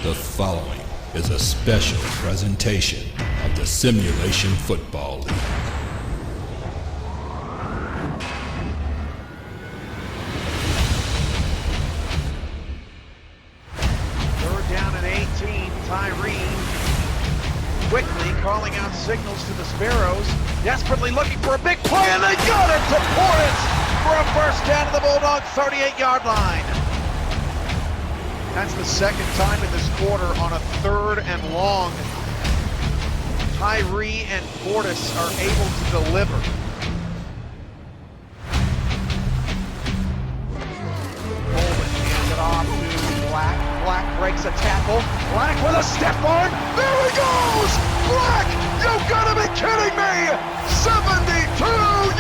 The following is a special presentation of the Simulation Football League. Third down and 18, Tyree quickly calling out signals to the Sparrows, desperately looking for a big play, and they got it to Portis for a first down to the Bulldog 38-yard line. That's the second time in this quarter on a third and long. Tyree and Portis are able to deliver. Golden hands it off to Black. Black breaks a tackle. Black with a step arm. There he goes! Black, you gotta be kidding me! 72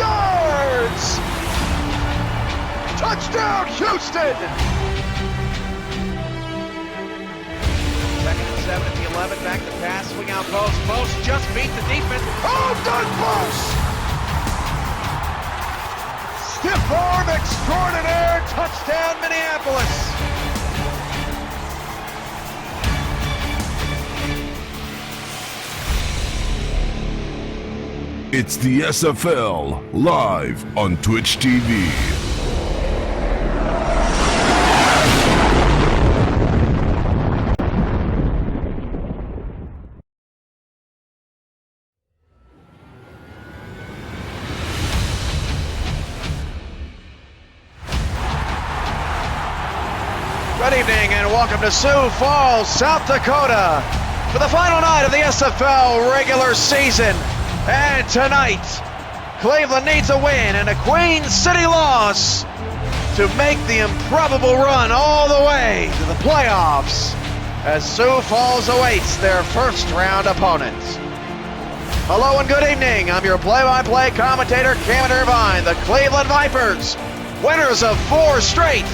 yards! Touchdown, Houston! Second and 7 at the 11, back to pass, swing out post. Post just beat the defense. Oh, done post! Stiff arm extraordinaire, touchdown Minneapolis. It's the SFL live on Twitch TV. Good evening and welcome to Sioux Falls, South Dakota for the final night of the SFL regular season. And tonight, Cleveland needs a win and a Queen City loss to make the improbable run all the way to the playoffs as Sioux Falls awaits their first round opponent. Hello and good evening. I'm your play-by-play commentator, Cameron Irvine. The Cleveland Vipers, winners of 4 straight,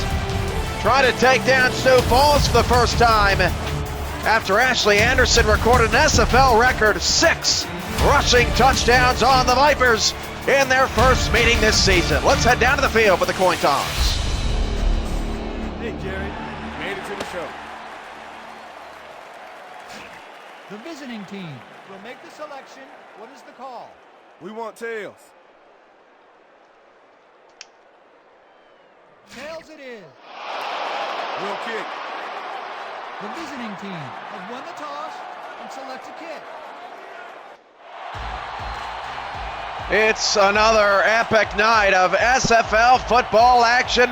try to take down Sioux Falls for the first time after Ashley Anderson recorded an SFL record 6 rushing touchdowns on the Vipers in their first meeting this season. Let's head down to the field for the coin toss. Hey, Jerry. Made it to the show. The visiting team will make the selection. What is the call? We want tails. Tails it is. We'll kick. The visiting team has won the toss and selects a kick. It's another epic night of SFL football action.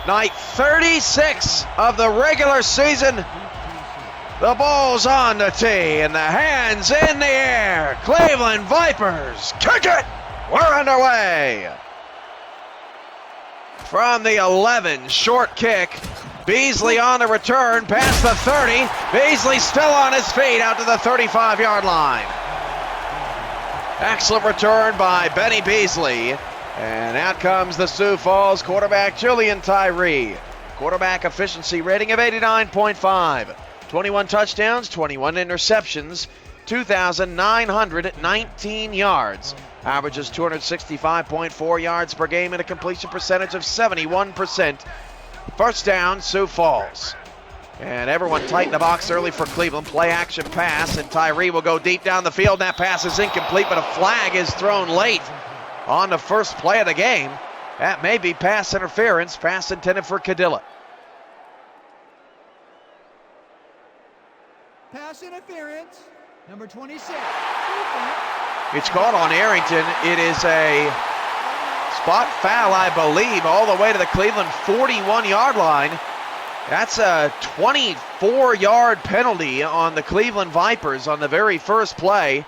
Night 36 of the regular season. The ball's on the tee and the hands in the air. Cleveland Vipers, kick it! We're underway. From the 11, short kick. Beasley on the return, past the 30. Beasley still on his feet out to the 35-yard line. Excellent return by Benny Beasley. And out comes the Sioux Falls quarterback, Julian Tyree. Quarterback efficiency rating of 89.5. 21 touchdowns, 21 interceptions, 2,919 yards. Averages 265.4 yards per game and a completion percentage of 71%. First down, Sioux Falls. And everyone tight in the box early for Cleveland. Play action pass, and Tyree will go deep down the field. That pass is incomplete, but a flag is thrown late on the first play of the game. That may be pass interference, pass intended for Cadilla. Pass interference, number 26. It's caught on Arrington. It is a spot foul, I believe, all the way to the Cleveland 41-yard line. That's a 24-yard penalty on the Cleveland Vipers on the very first play.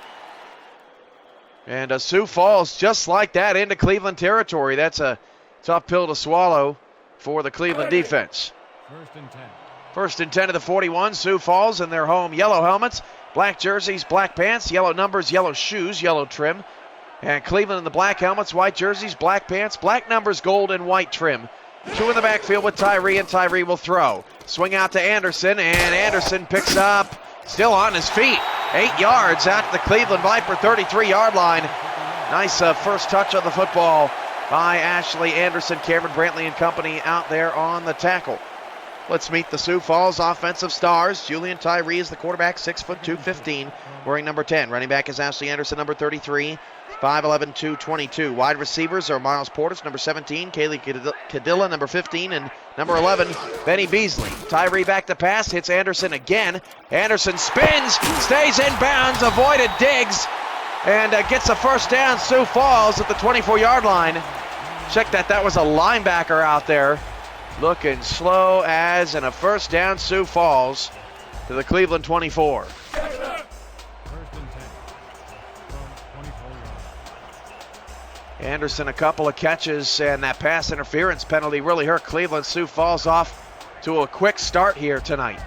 And Sioux Falls, just like that, into Cleveland territory. That's a tough pill to swallow for the Cleveland defense. First and 10. First and 10 to the 41, Sioux Falls in their home yellow helmets, black jerseys, black pants, yellow numbers, yellow shoes, yellow trim. And Cleveland in the black helmets, white jerseys, black pants, black numbers, gold and white trim. 2 in the backfield with Tyree, and Tyree will throw. Swing out to Anderson, and Anderson picks up, still on his feet. 8 yards out to the Cleveland Viper 33-yard line. Nice first touch of the football by Ashley Anderson, Cameron Brantley and company out there on the tackle. Let's meet the Sioux Falls offensive stars. Julian Tyree is the quarterback, 6'2", 215, wearing number 10. Running back is Ashley Anderson, number 33, 5'11", 222. Wide receivers are Miles Portis, number 17, Kaylee Cadilla, number 15, and number 11, Benny Beasley. Tyree back to pass, hits Anderson again. Anderson spins, stays in bounds, avoided Diggs, and gets a first down. Sioux Falls at the 24-yard line. Check that was a linebacker out there. Looking slow as, and a first down. Sioux Falls to the Cleveland 24. First and 10 from 24 yards. Anderson a couple of catches, and that pass interference penalty really hurt Cleveland. Sioux Falls off to a quick start here tonight.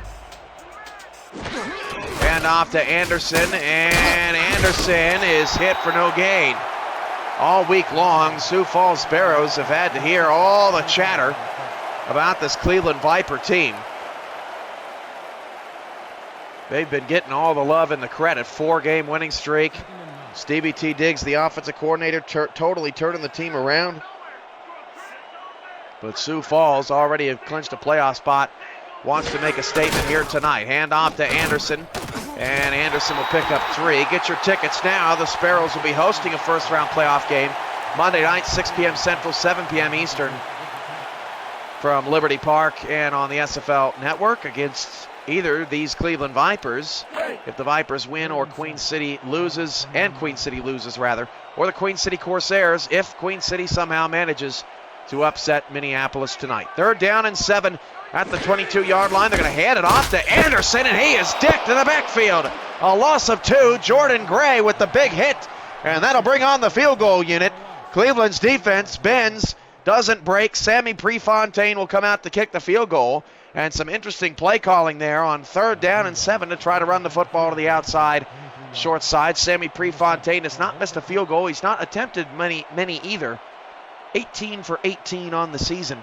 And off to Anderson, and Anderson is hit for no gain. All week long, Sioux Falls Sparrows have had to hear all the chatter about this Cleveland Viper team. They've been getting all the love and the credit. 4-game winning streak. Stevie T. Diggs, the offensive coordinator, totally turning the team around. But Sioux Falls already have clinched a playoff spot. Wants to make a statement here tonight. Hand off to Anderson, and Anderson will pick up 3. Get your tickets now. The Sparrows will be hosting a first-round playoff game Monday night, 6 p.m. Central, 7 p.m. Eastern, from Liberty Park and on the SFL Network against either these Cleveland Vipers. If the Vipers win or Queen City loses, or the Queen City Corsairs if Queen City somehow manages to upset Minneapolis tonight. 3rd down and 7 at the 22-yard line. They're going to hand it off to Anderson, and he is dicked in the backfield. A loss of 2. Jordan Gray with the big hit, and that'll bring on the field goal unit. Cleveland's defense bends, doesn't break. Sammy Prefontaine will come out to kick the field goal, and some interesting play calling there on 3rd down and 7 to try to run the football to the outside, short side. Sammy Prefontaine has not missed a field goal. He's not attempted many either. 18 for 18 on the season.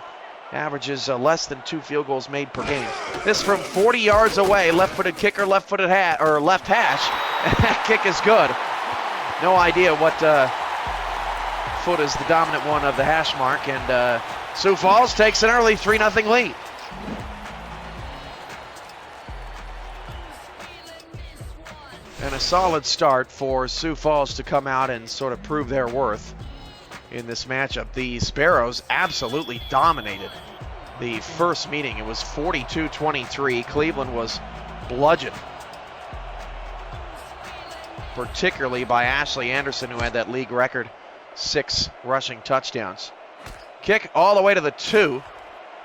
Averages less than 2 field goals made per game. This from 40 yards away, left-footed kicker, left hash. That kick is good. No idea what foot is the dominant one of the hash mark, and Sioux Falls takes an early 3-0 lead. And a solid start for Sioux Falls to come out and sort of prove their worth in this matchup. The Sparrows absolutely dominated the first meeting. It was 42-23. Cleveland was bludgeoned, particularly by Ashley Anderson, who had that league record 6 rushing touchdowns. Kick all the way to the 2.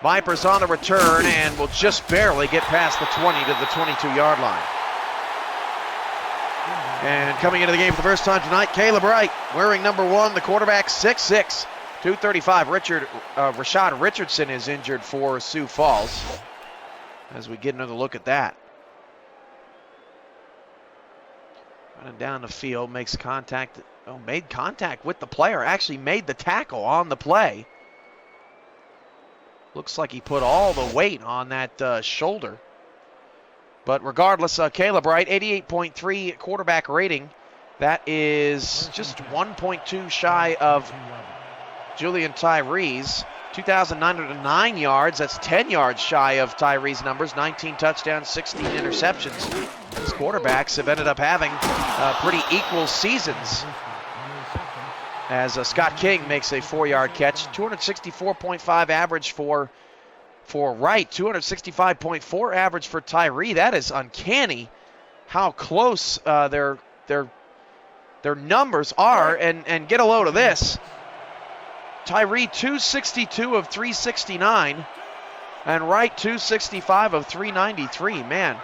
Vipers on the return and will just barely get past the 20 to the 22-yard line. And coming into the game for the first time tonight, Caleb Wright, wearing number 1, the quarterback, 6'6", 235. Rashad Richardson is injured for Sioux Falls, as we get another look at that. Running down the field, made contact with the player, actually made the tackle on the play. Looks like he put all the weight on that shoulder. But regardless, Caleb Wright, 88.3 quarterback rating. That is just 1.2 shy of Julian Tyree's. 2,909 yards. That's 10 yards shy of Tyree's numbers. 19 touchdowns, 16 interceptions. These quarterbacks have ended up having pretty equal seasons, as Scott King makes a 4-yard catch. 264.5 average for Wright, 265.4 average for Tyree. That is uncanny how close their numbers are. And get a load of this. Tyree 262 of 369, and Wright 265 of 393. Man,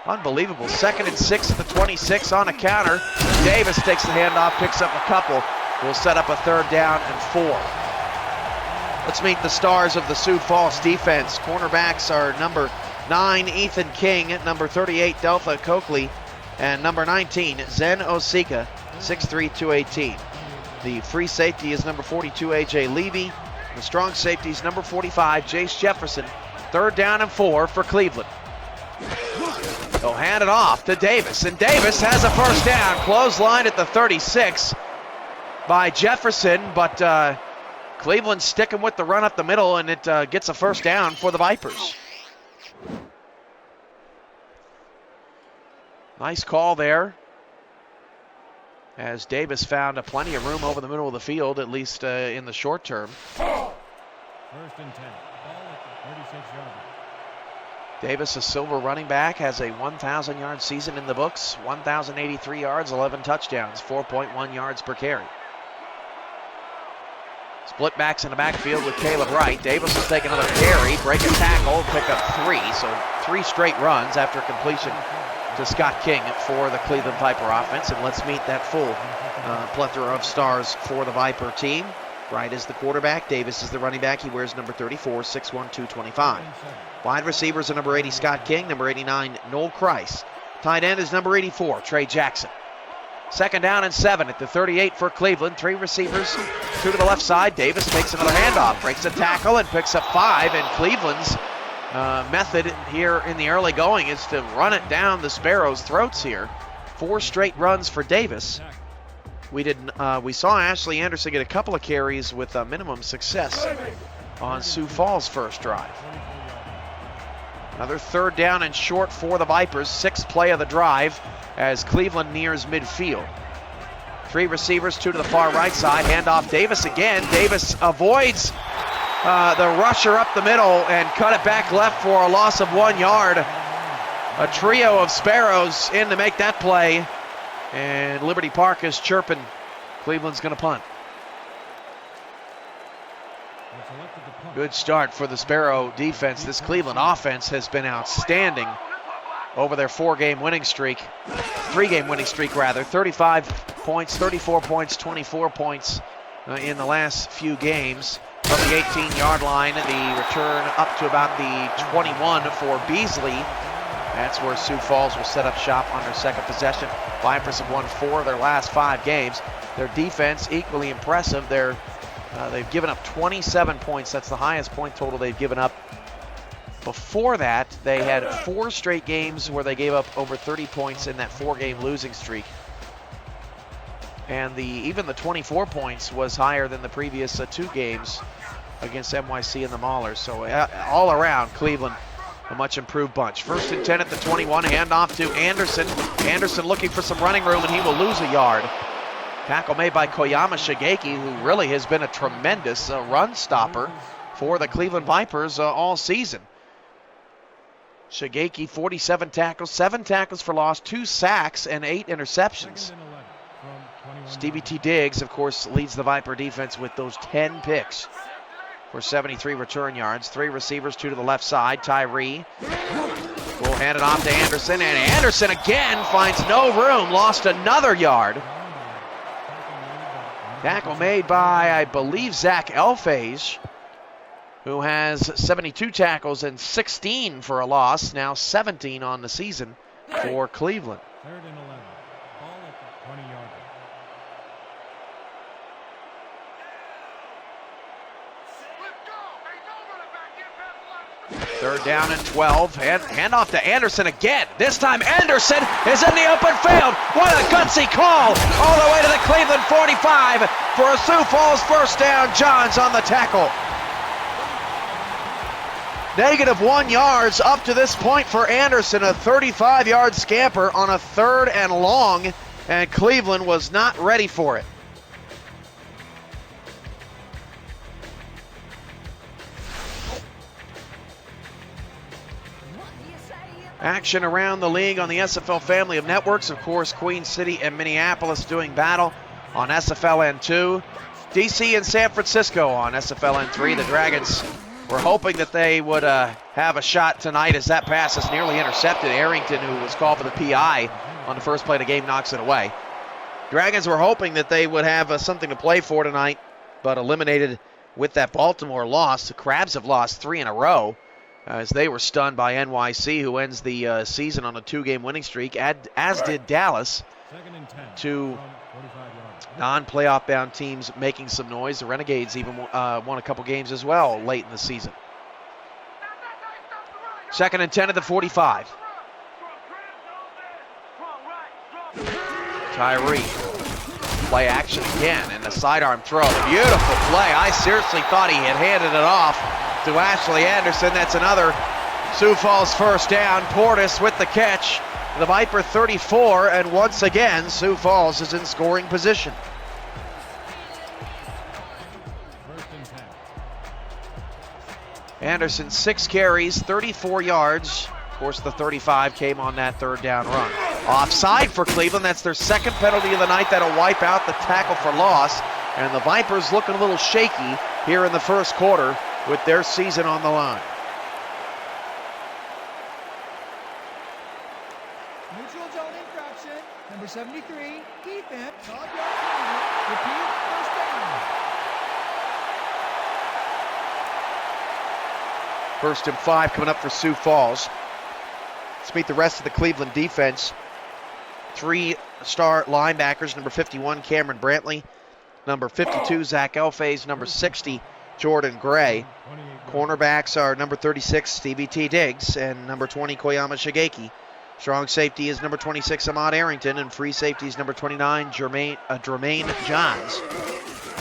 unbelievable. 2nd and 6 at the 26 on a counter. Davis takes the handoff, picks up a couple. Will set up a 3rd down and 4. Let's meet the stars of the Sioux Falls defense. Cornerbacks are number 9, Ethan King, number 38, Delta Coakley, and number 19, Zen Osika, 6'3", 218. The free safety is number 42, A.J. Levy. The strong safety is number 45, Jace Jefferson. 3rd down and 4 for Cleveland. They'll hand it off to Davis, and Davis has a first down. Clothesline at the 36 by Jefferson, but Cleveland sticking with the run up the middle, and it gets a first down for the Vipers. Nice call there, as Davis found plenty of room over the middle of the field, at least in the short term. 1st and 10. Ball at the 36-yard line. Davis, a silver running back, has a 1,000-yard season in the books, 1,083 yards, 11 touchdowns, 4.1 yards per carry. Split backs in the backfield with Caleb Wright. Davis will take another carry, break a tackle, pick up 3. So 3 straight runs after completion to Scott King for the Cleveland Viper offense. And let's meet that full plethora of stars for the Viper team. Wright is the quarterback. Davis is the running back. He wears number 34, 6'1", 225. Wide receivers are number 80, Scott King. Number 89, Noel Kreis. Tight end is number 84, Trey Jackson. 2nd down and 7 at the 38 for Cleveland. 3 receivers, 2 to the left side. Davis takes another handoff, breaks a tackle, and picks up 5. And Cleveland's method here in the early going is to run it down the Sparrows' throats here. 4 straight runs for Davis. We saw Ashley Anderson get a couple of carries with minimum success on Sioux Falls' first drive. Another 3rd down and short for the Vipers. 6th play of the drive as Cleveland nears midfield. 3 receivers, 2 to the far right side. Handoff Davis again. Davis avoids the rusher up the middle and cut it back left for a loss of 1 yard. A trio of Sparrows in to make that play. And Liberty Park is chirping. Cleveland's going to punt. Good start for the Sparrow defense. This Cleveland offense has been outstanding over their 3-game winning streak rather. 35 points, 34 points, 24 points in the last few games. From the 18-yard line, the return up to about the 21 for Beasley. That's where Sioux Falls will set up shop on their 2nd possession. Vipers have won 4 of their last 5 games. Their defense equally impressive. They've given up 27 points. That's the highest point total they've given up. Before that, they had 4 straight games where they gave up over 30 points in that 4-game losing streak. And even the 24 points was higher than the previous 2 games against NYC and the Maulers. So all around, Cleveland, a much improved bunch. 1st and 10 at the 21, handoff to Anderson. Anderson looking for some running room, and he will lose a yard. Tackle made by Koyama Shigeki, who really has been a tremendous run stopper for the Cleveland Vipers all season. Shigeki, 47 tackles, 7 tackles for loss, 2 sacks, and 8 interceptions. Stevie T. Diggs, of course, leads the Viper defense with those 10 picks for 73 return yards. 3 receivers, 2 to the left side. Tyree will hand it off to Anderson, and Anderson again finds no room, lost another yard. Tackle made by, I believe, Zach Elfage, who has 72 tackles and 16 for a loss, now 17 on the season for Cleveland. 3rd and 11. Ball at the 20-yard line. 3rd down and 12. Hand off to Anderson again. This time Anderson is in the open field. What a gutsy call. All the way to the Cleveland 45 for a Sioux Falls 1st down. Johns on the tackle. -1 yards up to this point for Anderson. A 35-yard scamper on a 3rd and long, and Cleveland was not ready for it. Action around the league on the SFL family of networks. Of course, Queen City and Minneapolis doing battle on SFLN2. DC and San Francisco on SFLN3. The Dragons were hoping that they would have a shot tonight as that pass is nearly intercepted. Arrington, who was called for the PI on the first play of the game, knocks it away. Dragons were hoping that they would have something to play for tonight, but eliminated with that Baltimore loss. The Crabs have lost 3 in a row, as they were stunned by NYC, who ends the season on a 2-game winning streak, as did Dallas. 2nd and 10. 2 non-playoff bound teams making some noise. The Renegades even won a couple games as well late in the season. 2nd and 10 at the 45. Tyree. Play action again, and the sidearm throw. Beautiful play. I seriously thought he had handed it off to Ashley Anderson. That's another Sioux Falls 1st down. Portis with the catch. the Viper 34, and once again, Sioux Falls is in scoring position. Anderson, 6 carries, 34 yards. Of course, the 35 came on that third down run. Offside for Cleveland. That's their second penalty of the night. That'll wipe out the tackle for loss. And the Vipers looking a little shaky here in the first quarter with their season on the line. Neutral zone infraction. Number 73, defense. Repeat, first down. First and 5 coming up for Sioux Falls. Let's meet the rest of the Cleveland defense. 3-star linebackers, number 51, Cameron Brantley. Number 52, Zach Elfays. Number 60, Jordan Gray. Cornerbacks are number 36, Stevie T. Diggs, and number 20, Koyama Shigeki. Strong safety is number 26, Ahmad Arrington, and free safety is number 29, Jermaine Johns.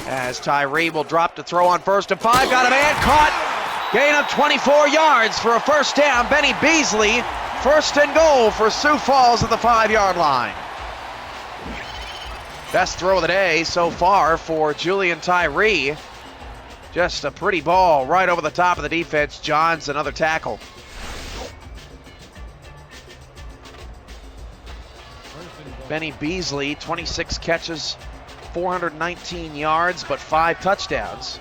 As Tyree will drop to throw on first and 5, got a man caught. Gain of 24 yards for a first down. Benny Beasley, first and goal for Sioux Falls at the 5-yard line. Best throw of the day so far for Julian Tyree. Just a pretty ball right over the top of the defense. Johns, another tackle. Benny Beasley, 26 catches, 419 yards, but 5 touchdowns.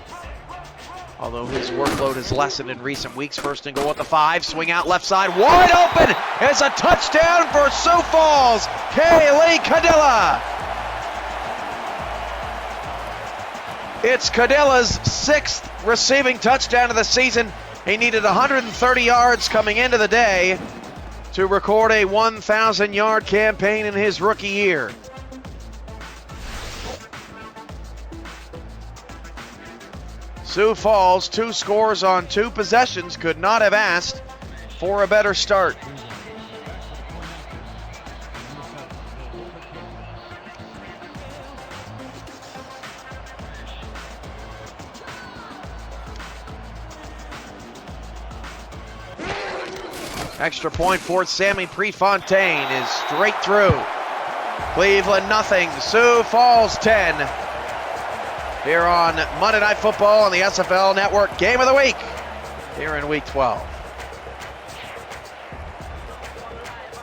Although his workload has lessened in recent weeks. First and goal at the 5. Swing out left side. Wide open. It's a touchdown for Sioux Falls. Kaylee Cadilla. It's Cadilla's 6th receiving touchdown of the season. He needed 130 yards coming into the day to record a 1,000-yard campaign in his rookie year. Sioux Falls, 2 scores on 2 possessions, could not have asked for a better start. Extra point for Sammy Prefontaine is straight through. Cleveland nothing, Sioux Falls 10. Here on Monday Night Football on the SFL Network, Game of the Week here in Week 12.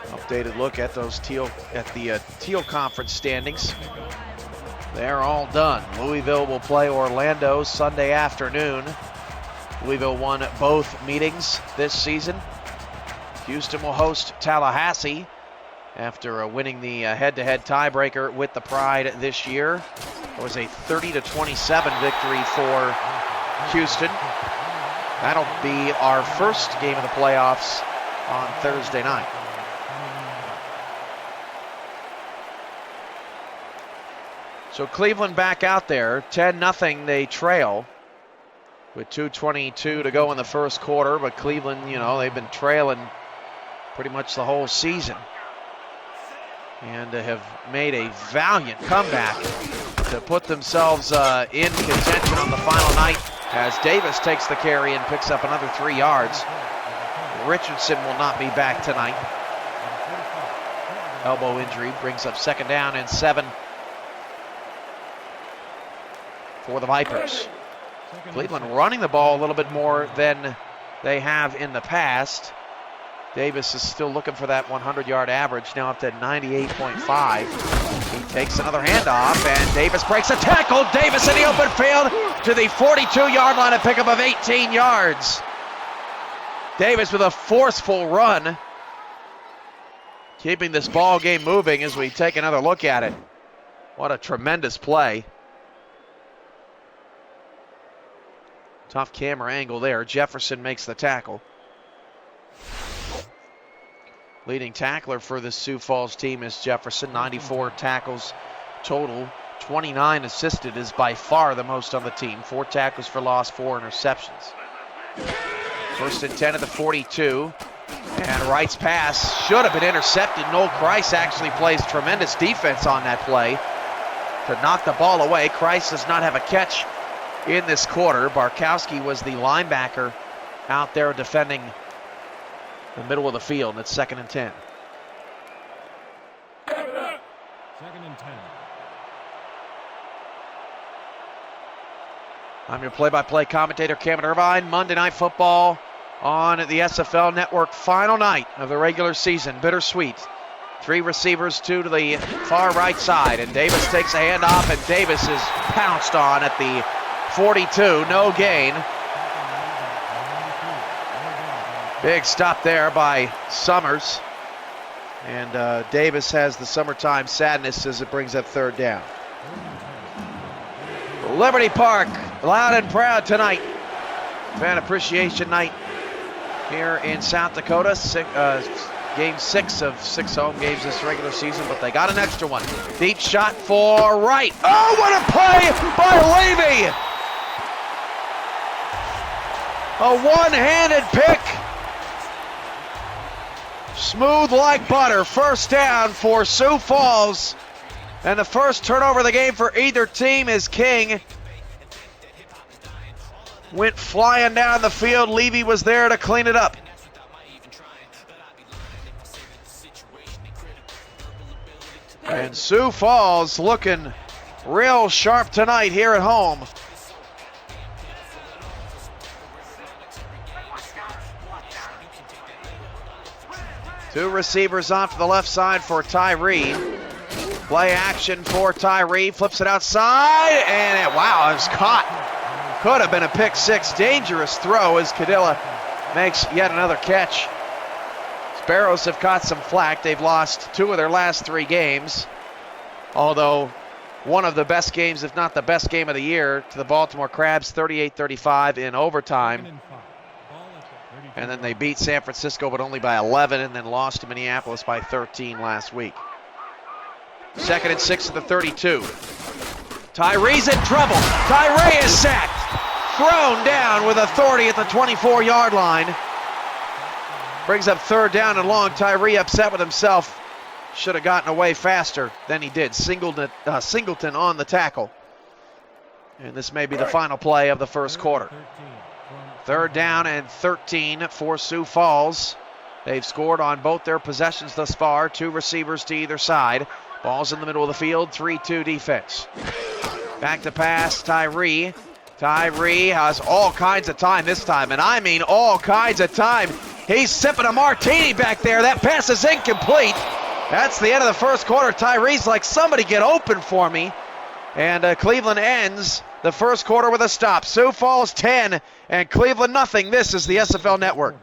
Updated look at those Teal Conference standings. They're all done. Louisville will play Orlando Sunday afternoon. Louisville won both meetings this season. Houston will host Tallahassee after winning the head-to-head tiebreaker with the Pride this year. It was a 30-27 victory for Houston. That'll be our first game of the playoffs on Thursday night. So Cleveland back out there, 10-0 they trail with 2:22 to go in the first quarter, but Cleveland, they've been trailing pretty much the whole season and have made a valiant comeback to put themselves in contention on the final night as Davis takes the carry and picks up another 3 yards. Richardson will not be back tonight. Elbow injury brings up 2nd down and 7 for the Vipers. Cleveland running the ball a little bit more than they have in the past. Davis is still looking for that 100-yard average, now up to 98.5. He takes another handoff, and Davis breaks a tackle. Davis in the open field to the 42-yard line, a pickup of 18 yards. Davis with a forceful run, keeping this ball game moving as we take another look at it. What a tremendous play. Tough camera angle there. Jefferson makes the tackle. Leading tackler for the Sioux Falls team is Jefferson, 94 tackles total. 29 assisted is by far the most on the team. 4 tackles for loss, 4 interceptions. 1st and 10 at the 42. And Wright's pass should have been intercepted. Noel Kreis actually plays tremendous defense on that play to knock the ball away. Kreis does not have a catch in this quarter. Barkowski was the linebacker out there defending the middle of the field. It's 2nd and 10. and 10. I'm your play-by-play commentator, Cameron Irvine. Monday Night Football on the SFL Network. Final night of the regular season. Bittersweet. 3 receivers, 2 to the far right side. And Davis takes a handoff, and Davis is pounced on at the 42. No gain. Big stop there by Summers. And Davis has the summertime sadness as it brings up 3rd down. Liberty Park, loud and proud tonight. Fan Appreciation Night here in South Dakota. Game 6 of 6 home games this regular season, but they got an extra one. Deep shot for right. Oh, what a play by Levy! A one-handed pick. Smooth like butter. 1st down for Sioux Falls. And the first turnover of the game for either team is King. Went flying down the field. Levy was there to clean it up. And Sioux Falls looking real sharp tonight here at home. Two receivers off to the left side for Tyree. Play action for Tyree, flips it outside, and wow, it was caught. Could have been a pick 6. Dangerous throw as Cadilla makes yet another catch. Sparrows have caught some flack. They've lost 2 of their last 3 games. Although one of the best games, if not the best game of the year, to the Baltimore Crabs, 38-35 in overtime. And then they beat San Francisco, but only by 11, and then lost to Minneapolis by 13 last week. 2nd and 6 at the 32. Tyree's in trouble. Tyree is sacked. Thrown down with authority at the 24-yard line. Brings up 3rd down and long. Tyree upset with himself. Should have gotten away faster than he did. Singleton on the tackle. And this may be the final play of the first quarter. 3rd down and 13 for Sioux Falls. They've scored on both their possessions thus far. 2 receivers to either side. Ball's in the middle of the field. 3-2 defense. Back to pass, Tyree. Tyree has all kinds of time this time, and I mean all kinds of time. He's sipping a martini back there. That pass is incomplete. That's the end of the first quarter. Tyree's like, somebody get open for me. And Cleveland ends the first quarter with a stop. Sioux Falls 10 and Cleveland nothing. This is the SFL Network.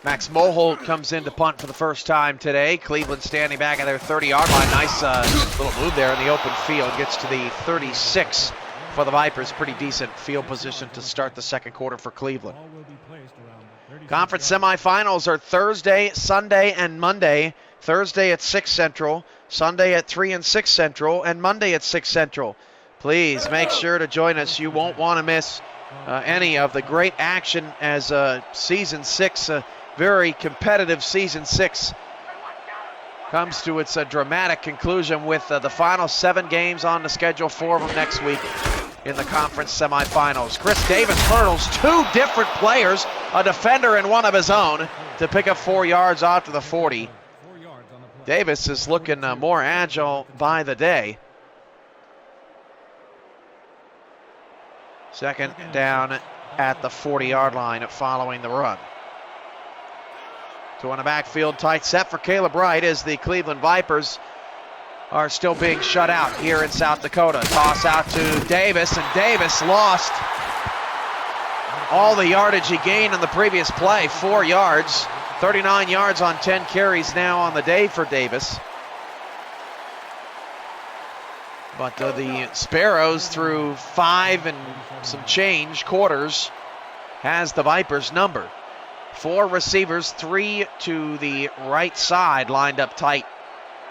Max Moholt comes in to punt for the first time today. Cleveland standing back at their 30-yard line. Nice little move there in the open field. Gets to the 36 for the Vipers. Pretty decent field position to start the second quarter for Cleveland. Conference semifinals are Thursday, Sunday, and Monday. Thursday at 6 Central, Sunday at 3 and 6 Central, and Monday at 6 Central. Please make sure to join us. You won't want to miss any of the great action as Season 6, very competitive Season 6, comes to its dramatic conclusion with the final 7 games on the schedule, 4 of them next week in the conference semifinals. Chris Davis hurdles 2 different players, a defender and one of his own, to pick up 4 yards off to the 40. Davis is looking more agile by the day. 2nd down at the 40-yard line following the run. 2 on the backfield, tight set for Caleb Wright as the Cleveland Vipers are still being shut out here in South Dakota. Toss out to Davis, and Davis lost all the yardage he gained in the previous play, 4 yards. 39 yards on 10 carries now on the day for Davis. But the Sparrows, through 5 and some change quarters, has the Vipers numbered. 4 receivers, 3 to the right side, lined up tight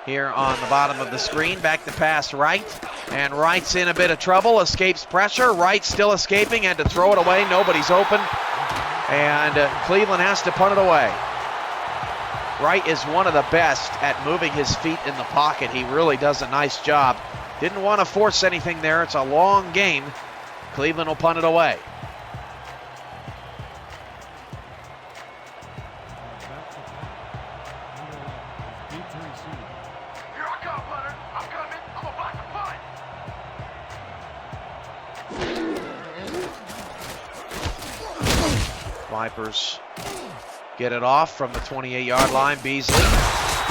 here on the bottom of the screen. Back to pass Wright, and Wright's in a bit of trouble, escapes pressure. Wright still escaping, and to throw it away, nobody's open, and Cleveland has to punt it away. Wright is one of the best at moving his feet in the pocket. He really does a nice job. Didn't want to force anything there. It's a long game. Cleveland will punt it away. Vipers get it off from the 28-yard line. Beasley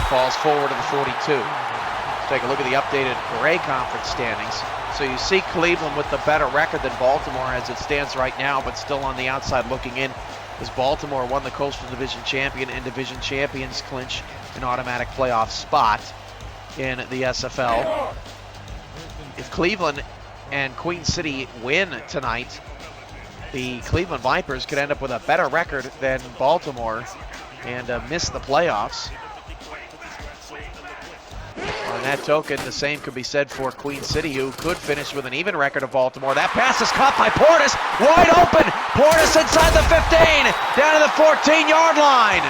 falls forward to the 42. Let's take a look at the updated Gray Conference standings. So you see Cleveland with the better record than Baltimore as it stands right now, but still on the outside looking in, as Baltimore won the Coastal Division champion, and division champions clinch an automatic playoff spot in the SFL. If Cleveland and Queen City win tonight, the Cleveland Vipers could end up with a better record than Baltimore and miss the playoffs. On that token, the same could be said for Queen City, who could finish with an even record of Baltimore. That pass is caught by Portis, wide open. Portis inside the 15, down to the 14-yard line.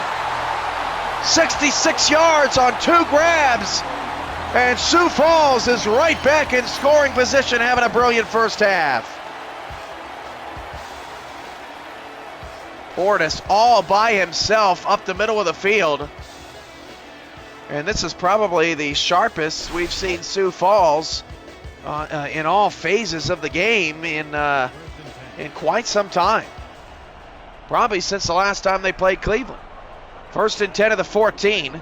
66 yards on 2 grabs, and Sioux Falls is right back in scoring position, having a brilliant first half. Portis all by himself up the middle of the field. And this is probably the sharpest we've seen Sioux Falls in all phases of the game in quite some time. Probably since the last time they played Cleveland. 1st and 10 of the 14.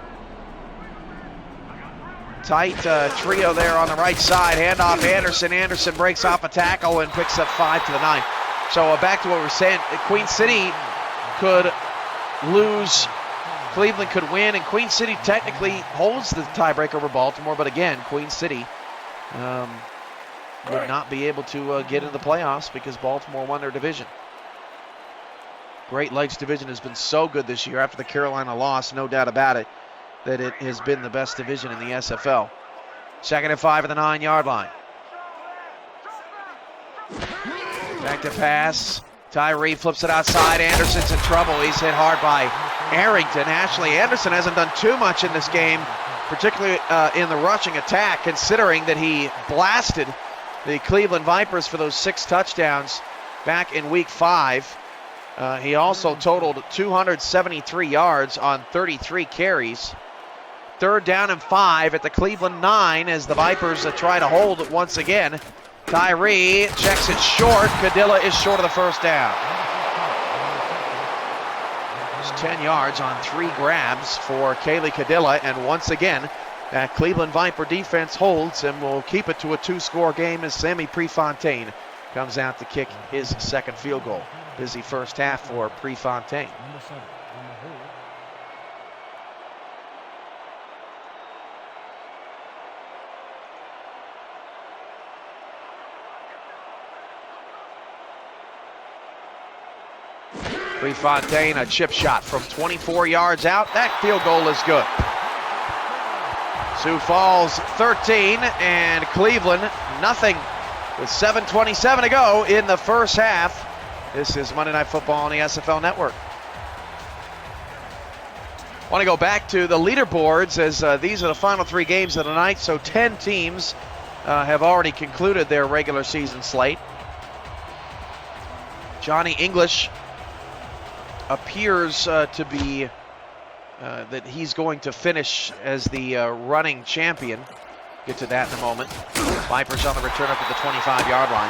Tight trio there on the right side. Handoff Anderson. Anderson breaks off a tackle and picks up 5 to the 9. So back to what we're saying. Queen City could lose, Cleveland could win, and Queen City technically holds the tiebreak over Baltimore, but again, Queen City would not be able to get into the playoffs because Baltimore won their division. Great Lakes division has been so good this year after the Carolina loss, no doubt about it, that it has been the best division in the SFL. 2nd and 5 at the 9-yard line. Back to pass. Tyree flips it outside. Anderson's in trouble. He's hit hard by Arrington. Ashley Anderson hasn't done too much in this game, particularly in the rushing attack, considering that he blasted the Cleveland Vipers for those 6 touchdowns back in week 5. He also totaled 273 yards on 33 carries. 3rd down and 5 at the Cleveland 9 as the Vipers try to hold it once again. Tyree checks it short. Cadilla is short of the first down. It's 10 yards on 3 grabs for Kaylee Cadilla, and once again, that Cleveland Viper defense holds and will keep it to a 2-score game as Sammy Prefontaine comes out to kick his 2nd field goal. Busy first half for Prefontaine. Prefontaine, a chip shot from 24 yards out. That field goal is good. Sioux Falls 13 and Cleveland nothing with 7:27 to go in the first half. This is Monday Night Football on the SFL Network. I want to go back to the leaderboards as these are the final 3 games of the night. So 10 teams have already concluded their regular season slate. Johnny English appears to be that he's going to finish as the running champion. Get to that in a moment. Vipers on the return up to the 25-yard line.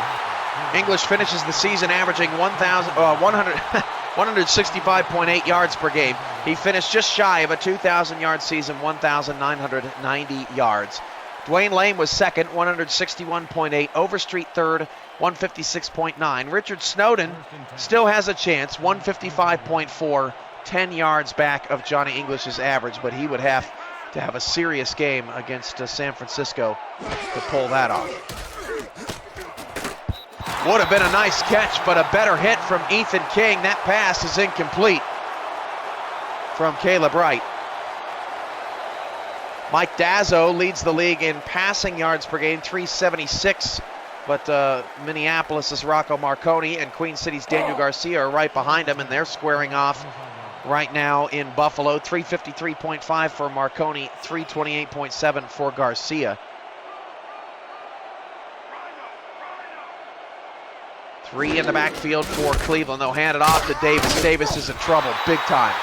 English finishes the season averaging 165.8 yards per game. He finished just shy of a 2,000-yard season, 1,990 yards. Dwayne Lane was 2nd, 161.8. Overstreet 3rd, 156.9. Richard Snowden still has a chance, 155.4, 10 yards back of Johnny English's average, but he would have to have a serious game against San Francisco to pull that off. Would have been a nice catch, but a better hit from Ethan King. That pass is incomplete. from Caleb Wright. Mike Dazzo leads the league in passing yards per game, 376. But Minneapolis' Rocco Marconi and Queen City's Daniel Garcia are right behind him, and they're squaring off right now in Buffalo. 353.5 for Marconi, 328.7 for Garcia. 3 in the backfield for Cleveland. They'll hand it off to Davis. Davis is in trouble, big time.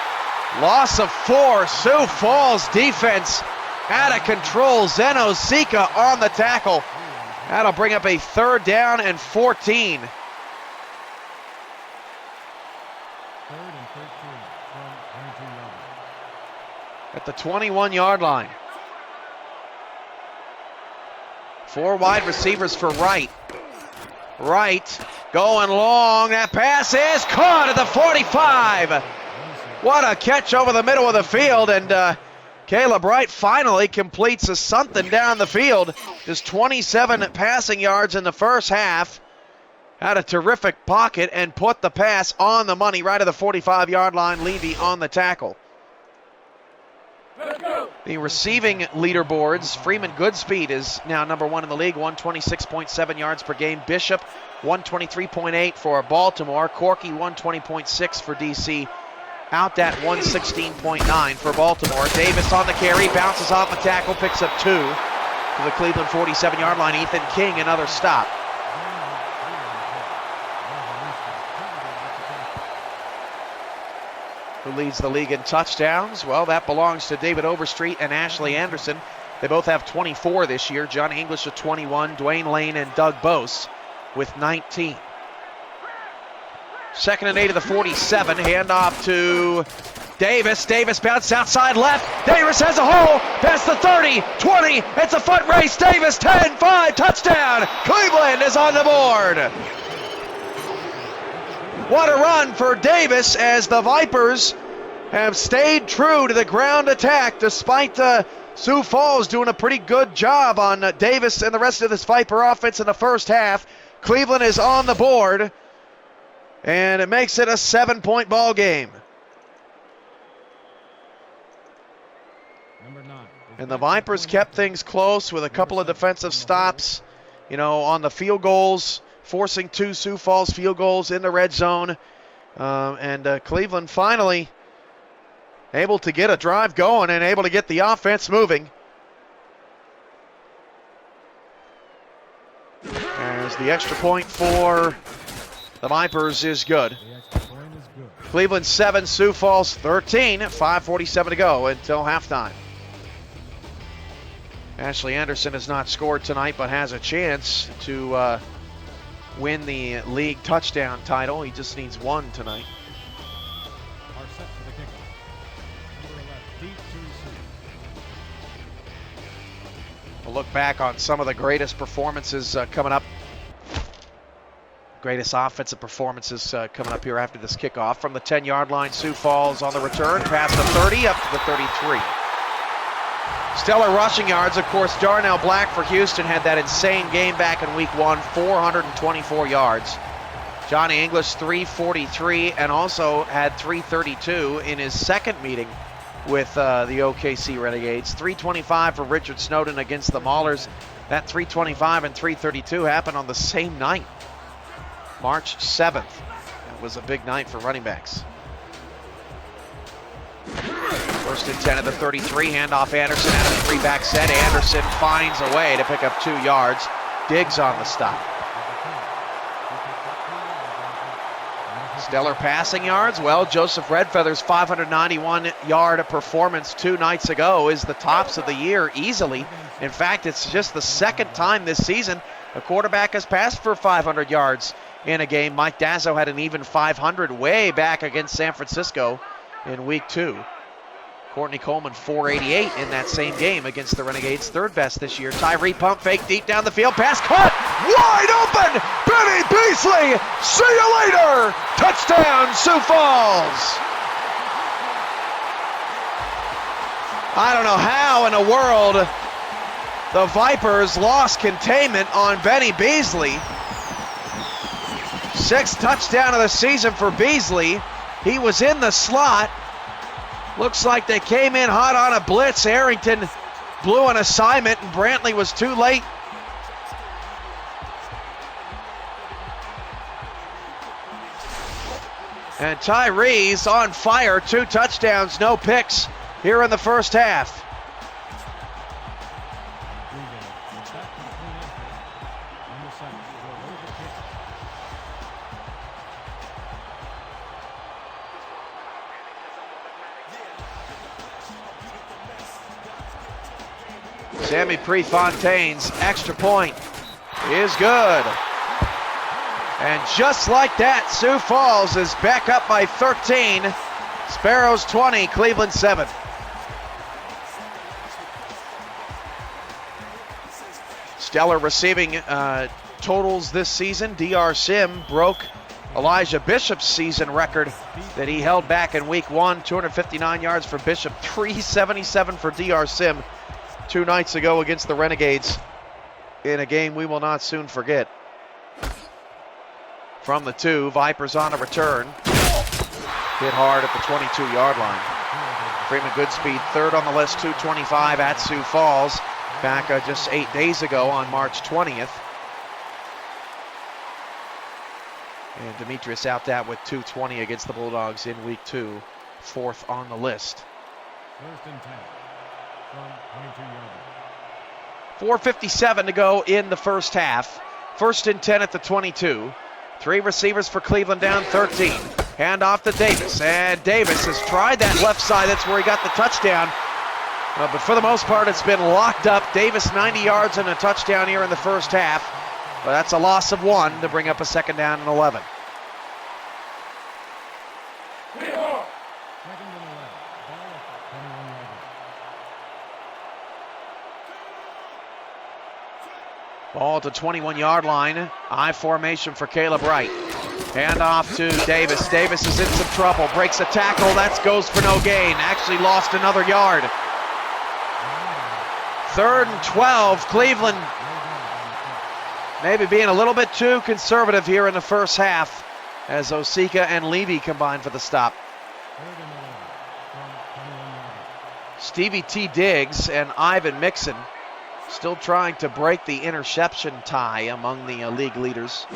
Loss of 4. Sioux Falls defense out of control. Zeno Sika on the tackle. That'll bring up a 3rd down and 14. 3rd and 13 from 22 yards. At the 21-yard line. 4 wide receivers for Wright. Wright going long. That pass is caught at the 45. What a catch over the middle of the field, and Caleb Wright finally completes a something down the field. Just 27 passing yards in the first half. Had a terrific pocket and put the pass on the money right at the 45-yard line. Levy on the tackle. The receiving leaderboards, Freeman Goodspeed is now number 1 in the league, 126.7 yards per game. Bishop, 123.8 for Baltimore. Corky, 120.6 for DC. Out at 116.9 for Baltimore. Davis on the carry, bounces off the tackle, picks up 2 to the Cleveland 47-yard line. Ethan King, another stop. Who leads the league in touchdowns? Well, that belongs to David Overstreet and Ashley Anderson. They both have 24 this year. John English with 21, Dwayne Lane and Doug Bose with 19. 2nd and 8 of the 47. Handoff to Davis. Davis bounces outside left. Davis has a hole. Past the 30, 20. It's a foot race. Davis 10, 5, touchdown. Cleveland is on the board. What a run for Davis as the Vipers have stayed true to the ground attack despite Sioux Falls doing a pretty good job on Davis and the rest of this Viper offense in the first half. Cleveland is on the board. And it makes it a 7-point ball game. And the Vipers kept things close with a couple of defensive stops, on the field goals, forcing 2 Sioux Falls field goals in the red zone. And Cleveland finally able to get a drive going and able to get the offense moving. As the extra point for the Vipers is good. Cleveland 7, Sioux Falls 13, 5:47 to go until halftime. Ashley Anderson has not scored tonight, but has a chance to win the league touchdown title. He just needs 1 tonight. Are set for the kickoff. Number 11, deep to receive. We'll look back on some of the greatest performances coming up. Greatest offensive performances coming up here after this kickoff. From the 10-yard line, Sioux Falls on the return, past the 30, up to the 33. Stellar rushing yards, of course, Darnell Black for Houston had that insane game back in week 1, 424 yards. Johnny English, 343, and also had 332 in his second meeting with the OKC Renegades. 325 for Richard Snowden against the Maulers. That 325 and 332 happened on the same night. March 7th. That was a big night for running backs. 1st and 10 at the 33. Handoff Anderson out of the 3-back set. Anderson finds a way to pick up 2 yards. Diggs on the stop. Stellar passing yards. Well, Joseph Redfeather's 591-yard performance 2 nights ago is the tops of the year easily. In fact, it's just the 2nd time this season a quarterback has passed for 500 yards in a game. Mike Dazzo had an even 500 way back against San Francisco in week 2. Courtney Coleman 488 in that same game against the Renegades, 3rd best this year. Tyree pump fake deep down the field, pass caught, wide open, Benny Beasley, see you later, touchdown Sioux Falls. I don't know how in the world the Vipers lost containment on Benny Beasley. 6th touchdown of the season for Beasley. He was in the slot. Looks like they came in hot on a blitz. Arrington blew an assignment and Brantley was too late. And Tyree's on fire. 2 touchdowns, no picks here in the first half. Sammy Prefontaine's extra point is good. And just like that, Sioux Falls is back up by 13. Sparrows 20, Cleveland 7. Stellar receiving totals this season. DR Sim broke Elijah Bishop's season record that he held back in week 1. 259 yards for Bishop, 377 for DR Sim 2 nights ago against the Renegades in a game we will not soon forget. From the 2, Vipers on a return. Hit hard at the 22-yard line. Freeman Goodspeed third on the list, 225 at Sioux Falls. Back just 8 days ago on March 20th. And Demetrius out that with 220 against the Bulldogs in week 2. 4th on the list. First and 10 from 22 yards. 4:57 to go in the first half. 1st and 10 at the 22. 3 receivers for Cleveland down 13. Hand off to Davis, and Davis has tried that left side. That's where he got the touchdown. But for the most part, it's been locked up. Davis 90 yards and a touchdown here in the first half. But that's a loss of 1 to bring up a 2nd down and 11. Second and 11. Ball at the 21 yard line. Ball at the 21-yard line. I formation for Caleb Wright. Hand off to Davis. Davis is in some trouble. Breaks a tackle. That goes for no gain. Actually lost another yard. 3rd and 12. Cleveland maybe being a little bit too conservative here in the first half as Osika and Levy combine for the stop. Stevie T. Diggs and Ivan Mixon still trying to break the interception tie among the league leaders.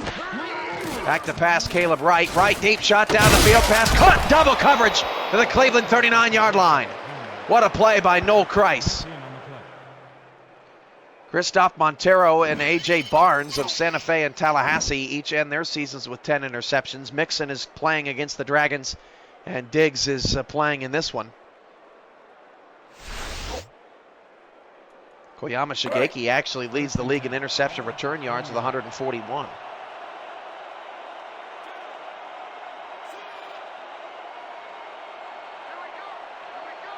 Back to pass, Caleb Wright. Wright deep shot down the field, pass caught, double coverage to the Cleveland 39-yard line. What a play by Noel Kreis. Christoph Montero and A.J. Barnes of Santa Fe and Tallahassee each end their seasons with 10 interceptions. Mixon is playing against the Dragons, and Diggs is playing in this one. Koyama Shigeki actually leads the league in interception return yards with 141.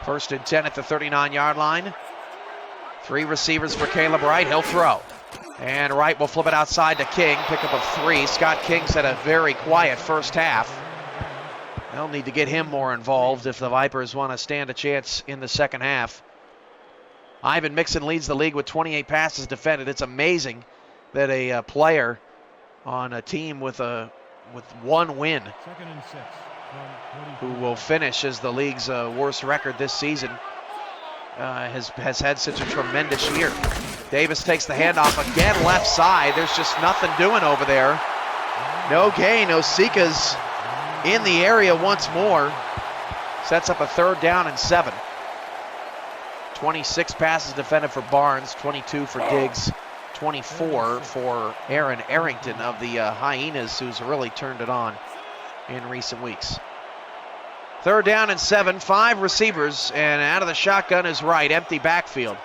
First and 10 at the 39-yard line. 3 receivers for Caleb Wright. He'll throw. And Wright will flip it outside to King. Pickup of 3. Scott King's had a very quiet first half. They'll need to get him more involved if the Vipers want to stand a chance in the second half. Ivan Mixon leads the league with 28 passes defended. It's amazing that a player on a team with 1 win, 2nd and 6 who will finish as the league's worst record this season, has had such a tremendous year. Davis takes the handoff again, left side. There's just nothing doing over there. No gain. Osika's in the area once more. Sets up a 3rd down and 7. 26 passes defended for Barnes, 22 for Diggs, 24 for Aaron Arrington of the Hyenas, who's really turned it on in recent weeks. 3rd down and 7, 5 receivers, and out of the shotgun is Wright, empty backfield.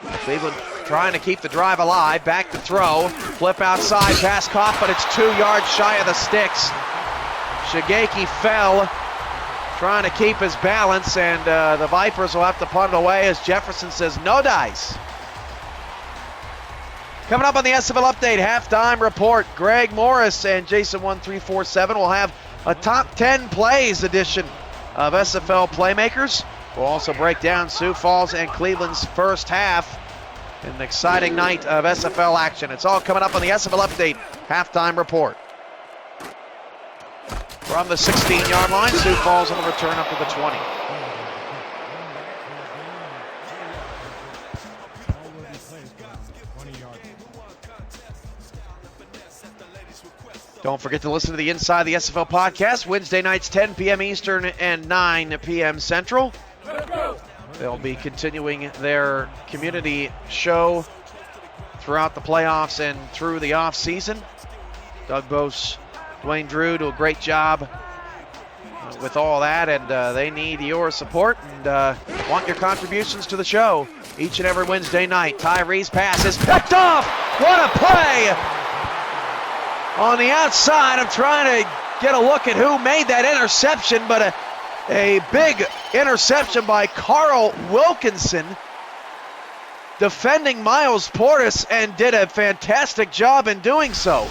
Cleveland trying to keep the drive alive, back to throw, flip outside, pass caught, but it's 2 yards shy of the sticks. Shigeki fell, trying to keep his balance, and the Vipers will have to punt it away as Jefferson says no dice. Coming up on the SFL Update halftime report, Greg Morris and Jason1347 will have a top 10 plays edition of SFL Playmakers. We'll also break down Sioux Falls and Cleveland's first half. An exciting night of SFL action. It's all coming up on the SFL Update halftime report. From the 16-yard line, Sioux Falls on the return up to the 20. Don't forget to listen to the Inside the SFL podcast, Wednesday nights 10 p.m. Eastern and 9 p.m. Central. They'll be continuing their community show throughout the playoffs and through the offseason. Doug Bose, Dwayne Drew do a great job with all that, and they need your support and want your contributions to the show each and every Wednesday night. Tyree's pass is picked off. What a play! On the outside, I'm trying to get a look at who made that interception, but a big interception by Carl Wilkinson, defending Miles Portis, and did a fantastic job in doing so.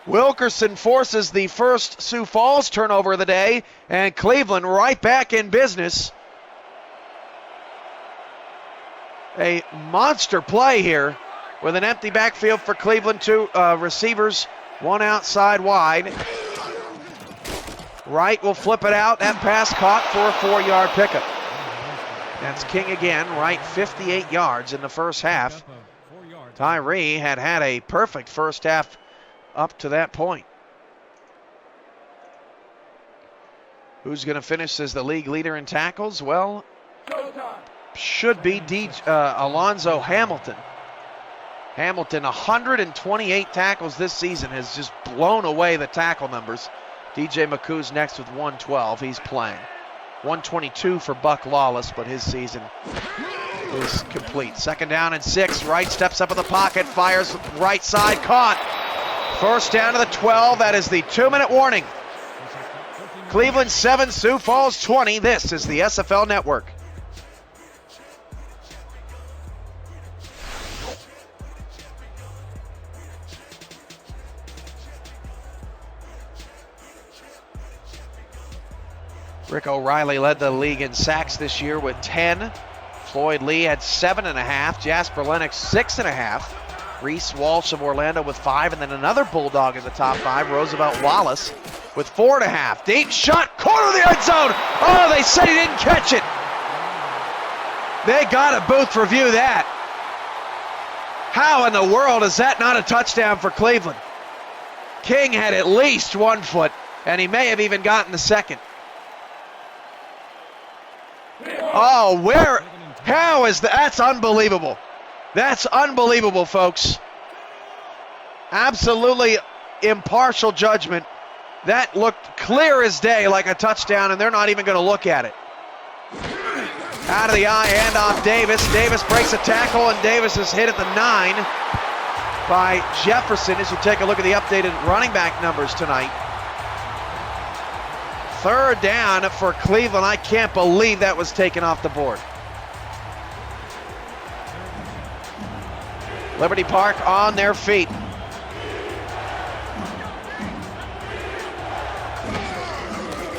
Wilkerson forces the first Sioux Falls turnover of the day, and Cleveland right back in business. A monster play here with an empty backfield for Cleveland. Two receivers, one outside wide. Wright will flip it out. That pass caught for a 4-yard pickup. That's King again. Wright 58 yards in the first half. Tyree had a perfect first half up to that point. Who's going to finish as the league leader in tackles? Well, should be Alonzo Hamilton. Hamilton, 128 tackles this season, has just blown away the tackle numbers. DJ McCool's next with 112. He's playing. 122 for Buck Lawless, but his season is complete. 2nd down and 6. Wright steps up in the pocket, fires right side, caught. First down to the 12. That is the 2-minute warning. Cleveland 7, Sioux Falls 20. This is the SFL Network. Rick O'Reilly led the league in sacks this year with 10. Floyd Lee had 7.5. Jasper Lennox 6.5. Reese Walsh of Orlando with 5. And then another Bulldog in the top 5, Roosevelt Wallace with 4.5. Deep shot, corner of the end zone. Oh, they said he didn't catch it. They got to booth review that. How in the world is that not a touchdown for Cleveland? King had at least 1 foot, and he may have even gotten the second. Oh, how is that's unbelievable. That's unbelievable, folks. Absolutely impartial judgment. That looked clear as day like a touchdown, and they're not even going to look at it. Out of the eye, handoff Davis. Davis breaks a tackle, and Davis is hit at the 9 by Jefferson as you take a look at the updated running back numbers tonight. 3rd down for Cleveland. I can't believe that was taken off the board. Liberty Park on their feet.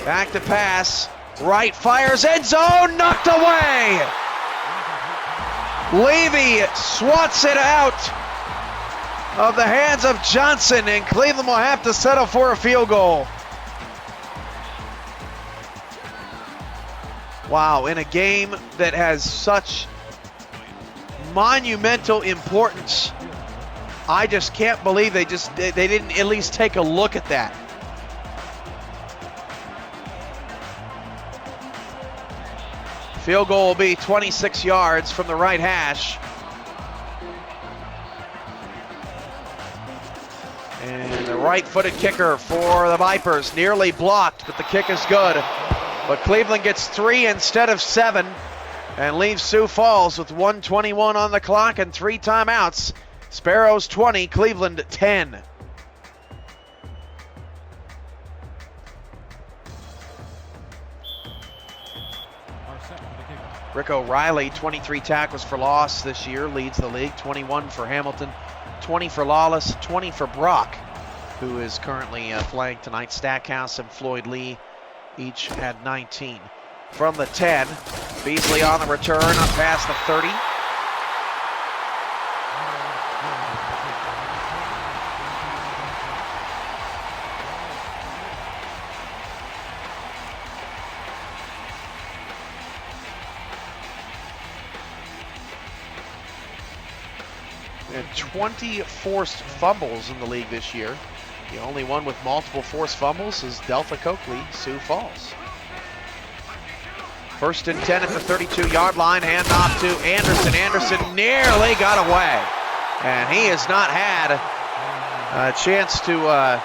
Back to pass. Wright fires, end zone, knocked away. Levy swats it out of the hands of Johnson, and Cleveland will have to settle for a field goal. Wow, in a game that has such monumental importance, I just can't believe they didn't at least take a look at that. Field goal will be 26 yards from the right hash. And the right-footed kicker for the Vipers, nearly blocked, but the kick is good. But Cleveland gets 3 instead of 7 and leaves Sioux Falls with 1:21 on the clock and 3 timeouts. Sparrows 20, Cleveland 10. Rick O'Reilly, 23 tackles for loss this year, leads the league. 21 for Hamilton, 20 for Lawless, 20 for Brock, who is currently playing tonight. Stackhouse and Floyd Lee each had 19. From the 10, Beasley on the return, up past the 30. And 20 forced fumbles in the league this year. The only one with multiple forced fumbles is Delta Coakley, Sioux Falls. 1st and 10 at the 32-yard line. Hand off to Anderson. Anderson nearly got away. And he has not had a chance to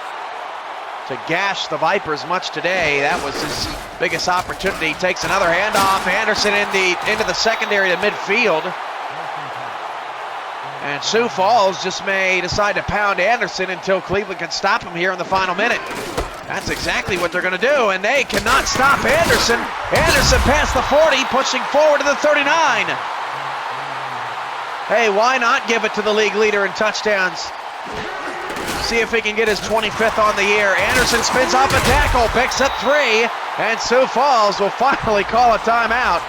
gash the Vipers much today. That was his biggest opportunity. Takes another handoff. Anderson into the secondary to midfield. And Sioux Falls just may decide to pound Anderson until Cleveland can stop him here in the final minute. That's exactly what they're going to do, and they cannot stop Anderson. Anderson past the 40, pushing forward to the 39. Hey, why not give it to the league leader in touchdowns? See if he can get his 25th on the year. Anderson spins off a tackle, picks up 3, and Sioux Falls will finally call a timeout.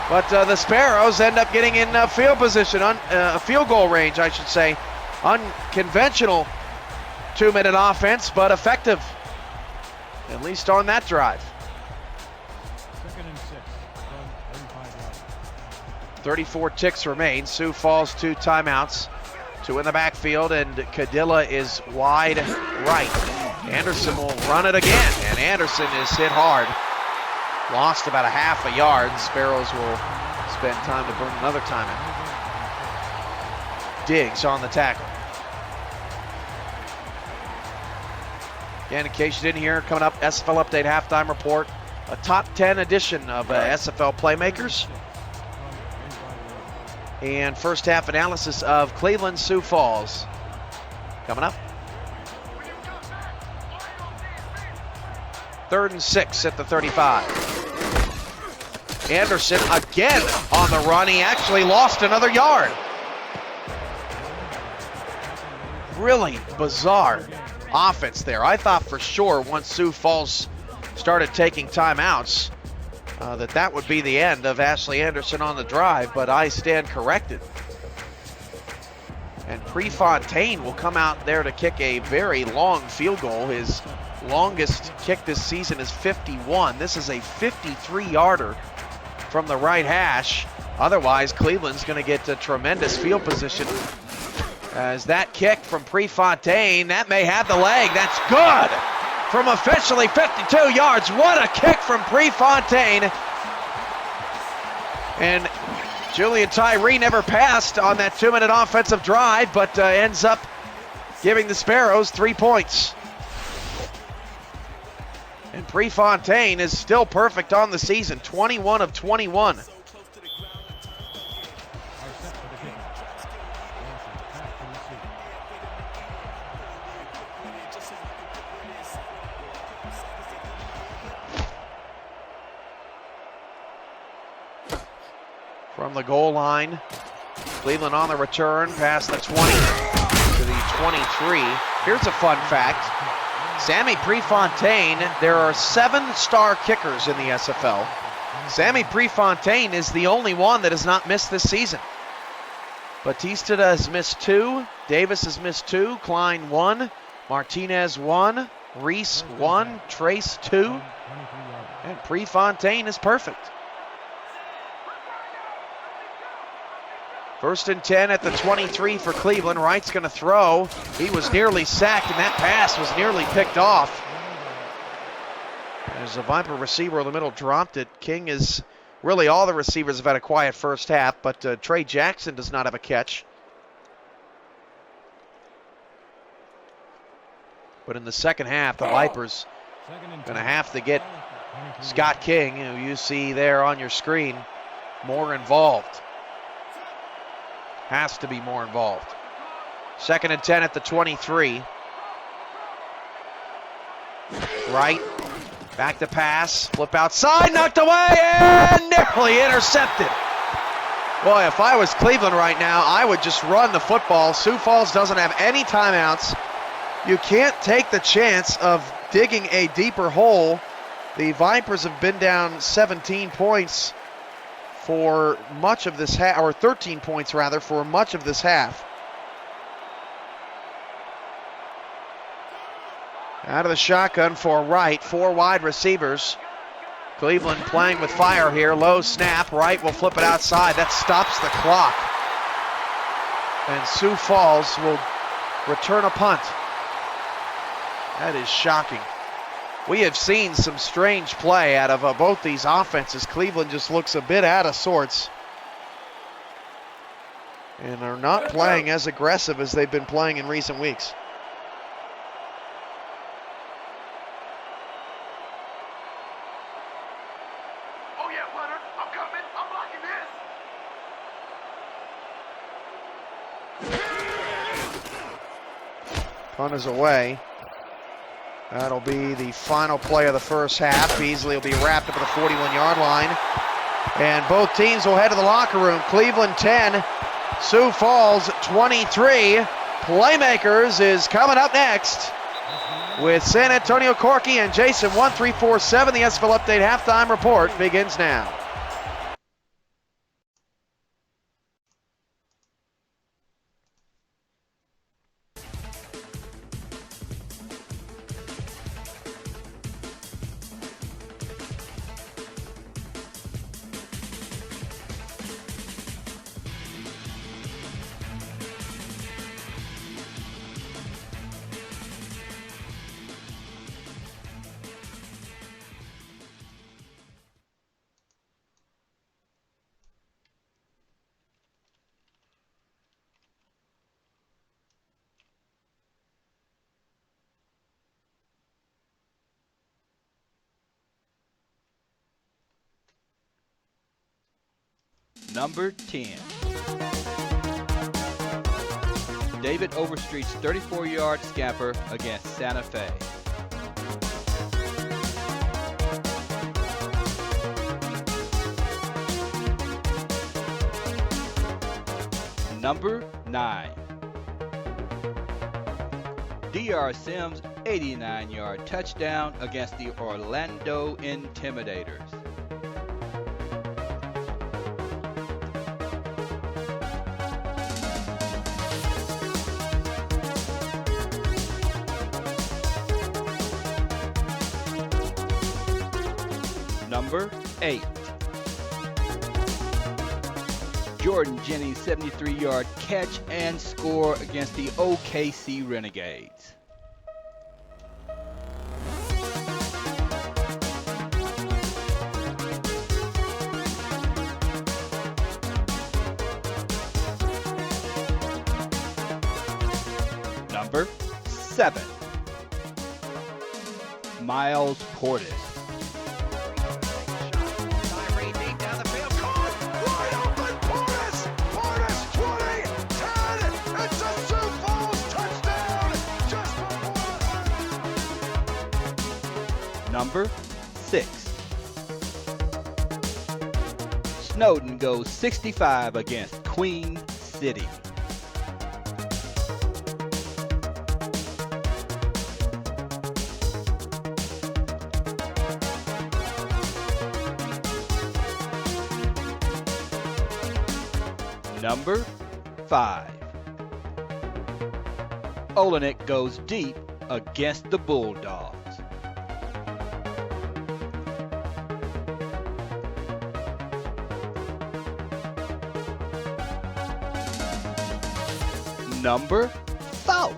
But the Sparrows end up getting in field position, field goal range, I should say. Unconventional 2-minute offense, but effective, at least on that drive. 2nd and 6 from 35 yards. 34 ticks remain. Sioux Falls 2 timeouts. 2 in the backfield, and Cadilla is wide right. Anderson will run it again, and Anderson is hit hard. Lost about a half a yard. Sparrows will spend time to burn another timeout. Diggs on the tackle. Again, in case you didn't hear, coming up, SFL Update Halftime Report, a top 10 edition of SFL Playmakers. And first half analysis of Cleveland Sioux Falls coming up. 3rd and 6 at the 35. Anderson again on the run. He actually lost another yard. Really bizarre offense there. I thought for sure once Sioux Falls started taking timeouts that would be the end of Ashley Anderson on the drive, but I stand corrected. And Prefontaine will come out there to kick a very long field goal. His longest kick this season is 51. This is a 53-yarder from the right hash. Otherwise, Cleveland's going to get a tremendous field position. As that kick from Prefontaine, that may have the leg. That's good from officially 52 yards. What a kick from Prefontaine. And Julian Tyree never passed on that 2-minute offensive drive, but ends up giving the Sparrows 3 points. And Prefontaine is still perfect on the season, 21 of 21. From the goal line, Cleveland on the return, past the 20 to the 23. Here's a fun fact. Sammy Prefontaine, there are 7 star kickers in the SFL. Sammy Prefontaine is the only one that has not missed this season. Batista has missed 2, Davis has missed 2, Klein 1, Martinez 1, Reese 1, Trace 2, and Prefontaine is perfect. 1st and 10 at the 23 for Cleveland. Wright's going to throw. He was nearly sacked, and that pass was nearly picked off. As the Viper receiver in the middle dropped it. King is, really all the receivers have had a quiet first half, but Trey Jackson does not have a catch. But in the second half, the Vipers going to have to get Scott King, who you see there on your screen, more involved. Has to be more involved. 2nd and 10 at the 23. Wright, back to pass, flip outside, knocked away, and nearly intercepted. Boy, if I was Cleveland right now, I would just run the football. Sioux Falls doesn't have any timeouts. You can't take the chance of digging a deeper hole. The Vipers have been down 17 points for much of this half, or 13 points rather, for much of this half. Out of the shotgun for Wright, 4 wide receivers. Cleveland playing with fire here, low snap, Wright will flip it outside, that stops the clock. And Sioux Falls will return a punt. That is shocking. We have seen some strange play out of both these offenses. Cleveland just looks a bit out of sorts and are not playing as aggressive as they've been playing in recent weeks. Oh yeah, Leonard, I'm coming. I'm blocking this. Punt is away. That'll be the final play of the first half. Beasley will be wrapped up at the 41-yard line. And both teams will head to the locker room. Cleveland 10, Sioux Falls 23. Playmakers is coming up next with San Antonio Corky and Jason 1347. The SFL Update halftime report begins now. Number 10. David Overstreet's 34-yard scamper against Santa Fe. Number 9. D.R. Sims' 89-yard touchdown against the Orlando Intimidators. Number 8. Jordan Jennings' 73-yard catch and score against the OKC Renegades. Number 7. Miles Portis. Number 6. Snowden goes 65 against Queen City. Number 5. Olenek goes deep against the Bulldogs. Number 4.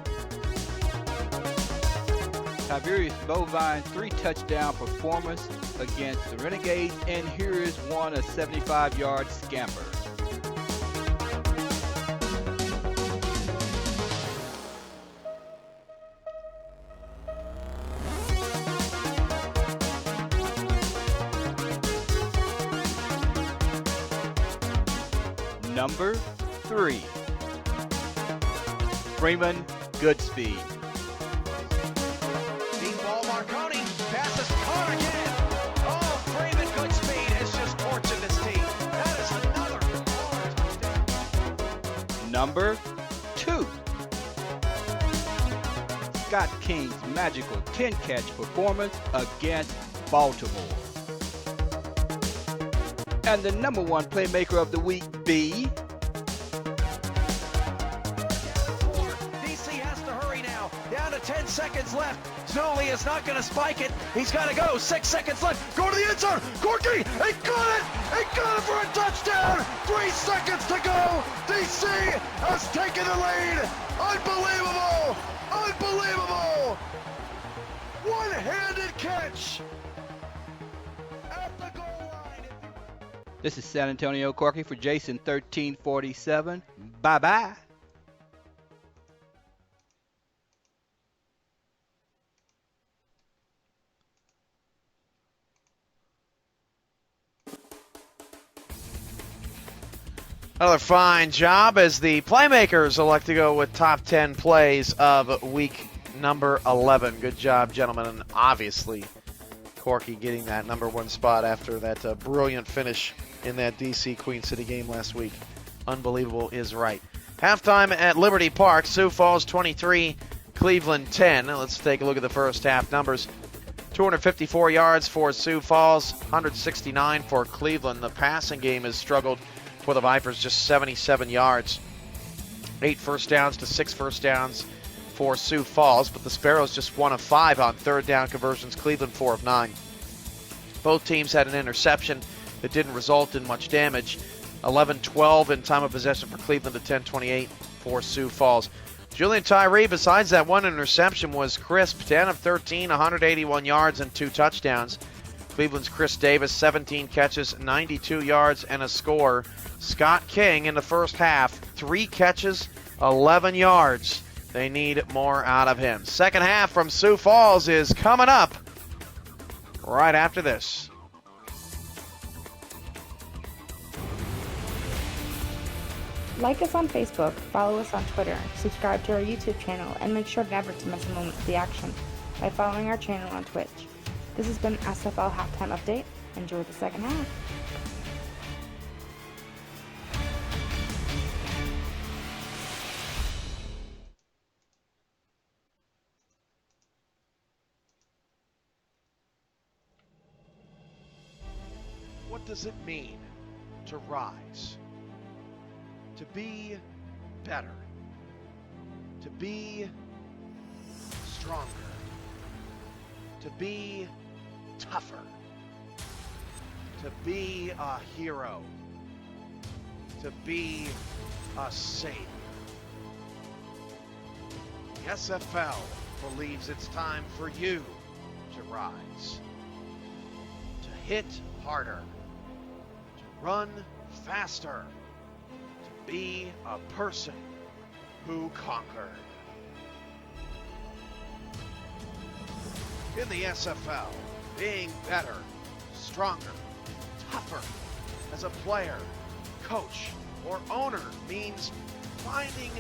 Tiberius Bovine's 3-touchdown performance against the Renegades, and here is one a 75-yard scamper. Number 3. Freeman Goodspeed. Deep ball, Marconi. Pass is caught again. Oh, Freeman Goodspeed has just tortured this team. That is another touchdown. Number 2. Scott King's magical 10-catch performance against Baltimore. And the number 1 playmaker of the week, B. Down to 10 seconds left. Znoli is not going to spike it. He's got to go. 6 seconds left. Go to the end zone. Corky, he got it. He got it for a touchdown. 3 seconds to go. DC has taken the lead. Unbelievable. Unbelievable. one-handed catch at the goal line. This is San Antonio Corky for Jason 1347. Bye-bye. Another fine job as the playmakers elect to go with top 10 plays of week number 11. Good job, gentlemen. And obviously, Corky getting that number one spot after that brilliant finish in that D.C. Queen City game last week. Unbelievable is right. Halftime at Liberty Park, Sioux Falls 23, Cleveland 10. Now let's take a look at the first half numbers. 254 yards for Sioux Falls, 169 for Cleveland. The passing game has struggled for the Vipers, just 77 yards. 8 first downs to 6 first downs for Sioux Falls, but the Sparrows just 1 of 5 on third down conversions. Cleveland 4 of 9. Both teams had an interception that didn't result in much damage. 11-12 in time of possession for Cleveland to 10-28 for Sioux Falls. Julian Tyree, besides that one interception, was crisp. 10 of 13, 181 yards and 2 touchdowns. Cleveland's Chris Davis, 17 catches, 92 yards and a score. Scott King in the first half, 3 catches, 11 yards. They need more out of him. Second half from Sioux Falls is coming up right after this. Like us on Facebook, follow us on Twitter, subscribe to our YouTube channel, and make sure never to miss a moment of the action by following our channel on Twitch. This has been SFL Halftime Update. Enjoy the second half. What does it mean to rise? To be better? To be stronger? To be tougher? To be a hero? To be a savior? The SFL believes it's time for you to rise. To hit harder. To run faster. To be a person who conquered. In the SFL, being better, stronger, tougher as a player, coach, or owner means finding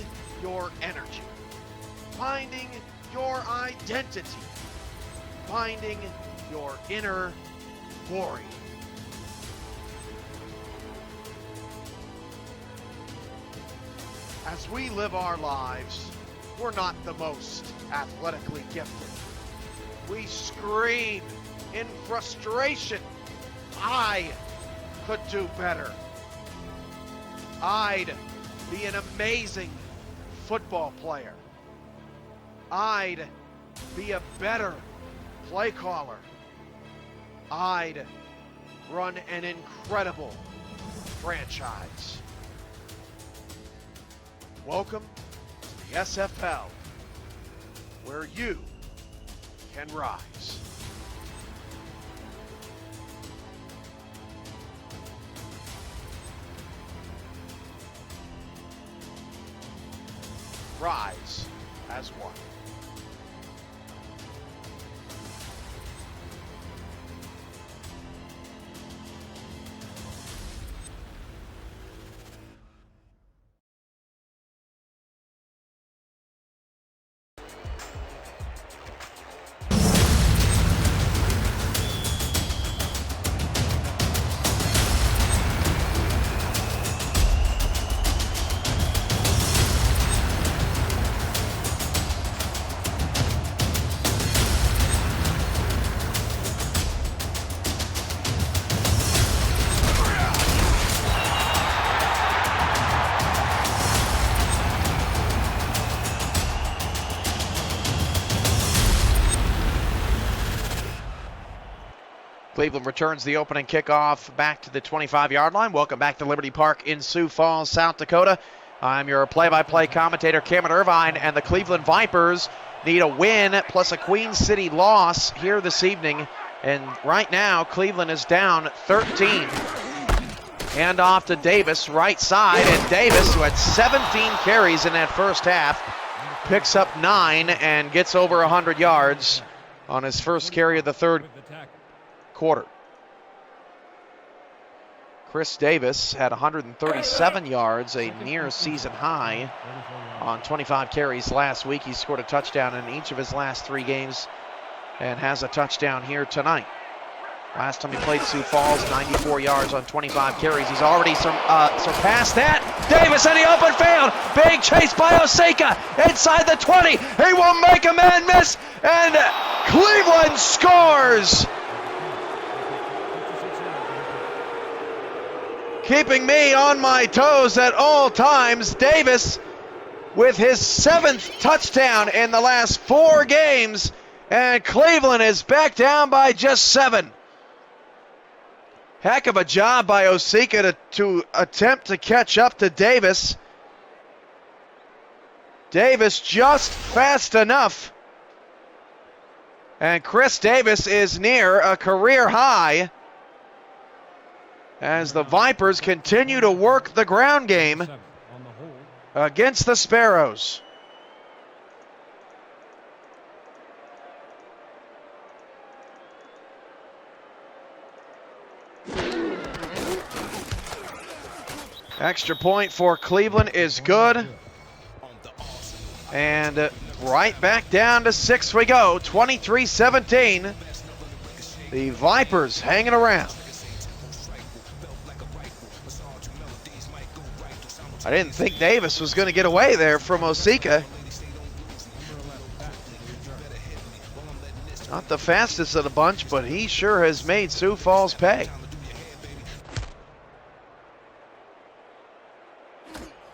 your energy, finding your identity, finding your inner glory. As we live our lives, we're not the most athletically gifted. We scream in frustration, I could do better. I'd be an amazing football player. I'd be a better play caller. I'd run an incredible franchise. Welcome to the SFL, where you can rise. Rise as one. Cleveland returns the opening kickoff back to the 25-yard line. Welcome back to Liberty Park in Sioux Falls, South Dakota. I'm your play-by-play commentator, Cameron Irvine, and the Cleveland Vipers need a win plus a Queen City loss here this evening. And right now, Cleveland is down 13. Hand off to Davis, right side. And Davis, who had 17 carries in that first half, picks up 9 and gets over 100 yards on his first carry of the third quarter. Chris Davis had 137 yards, a near season high on 25 carries last week. He scored a touchdown in each of his last 3 games and has a touchdown here tonight. Last time he played Sioux Falls, 94 yards on 25 carries. He's already surpassed that. Davis in the open field. Big chase by Osika inside the 20. He will make a man miss, and Cleveland scores. Keeping me on my toes at all times, Davis with his 7th touchdown in the last 4 games, and Cleveland is back down by just 7. Heck of a job by Osika to attempt to catch up to Davis. Davis just fast enough. And Chris Davis is near a career high as the Vipers continue to work the ground game against the Sparrows. Extra point for Cleveland is good. And right back down to 6 we go, 23-17. The Vipers hanging around. I didn't think Davis was going to get away there from Osika. Not the fastest of the bunch, but he sure has made Sioux Falls pay.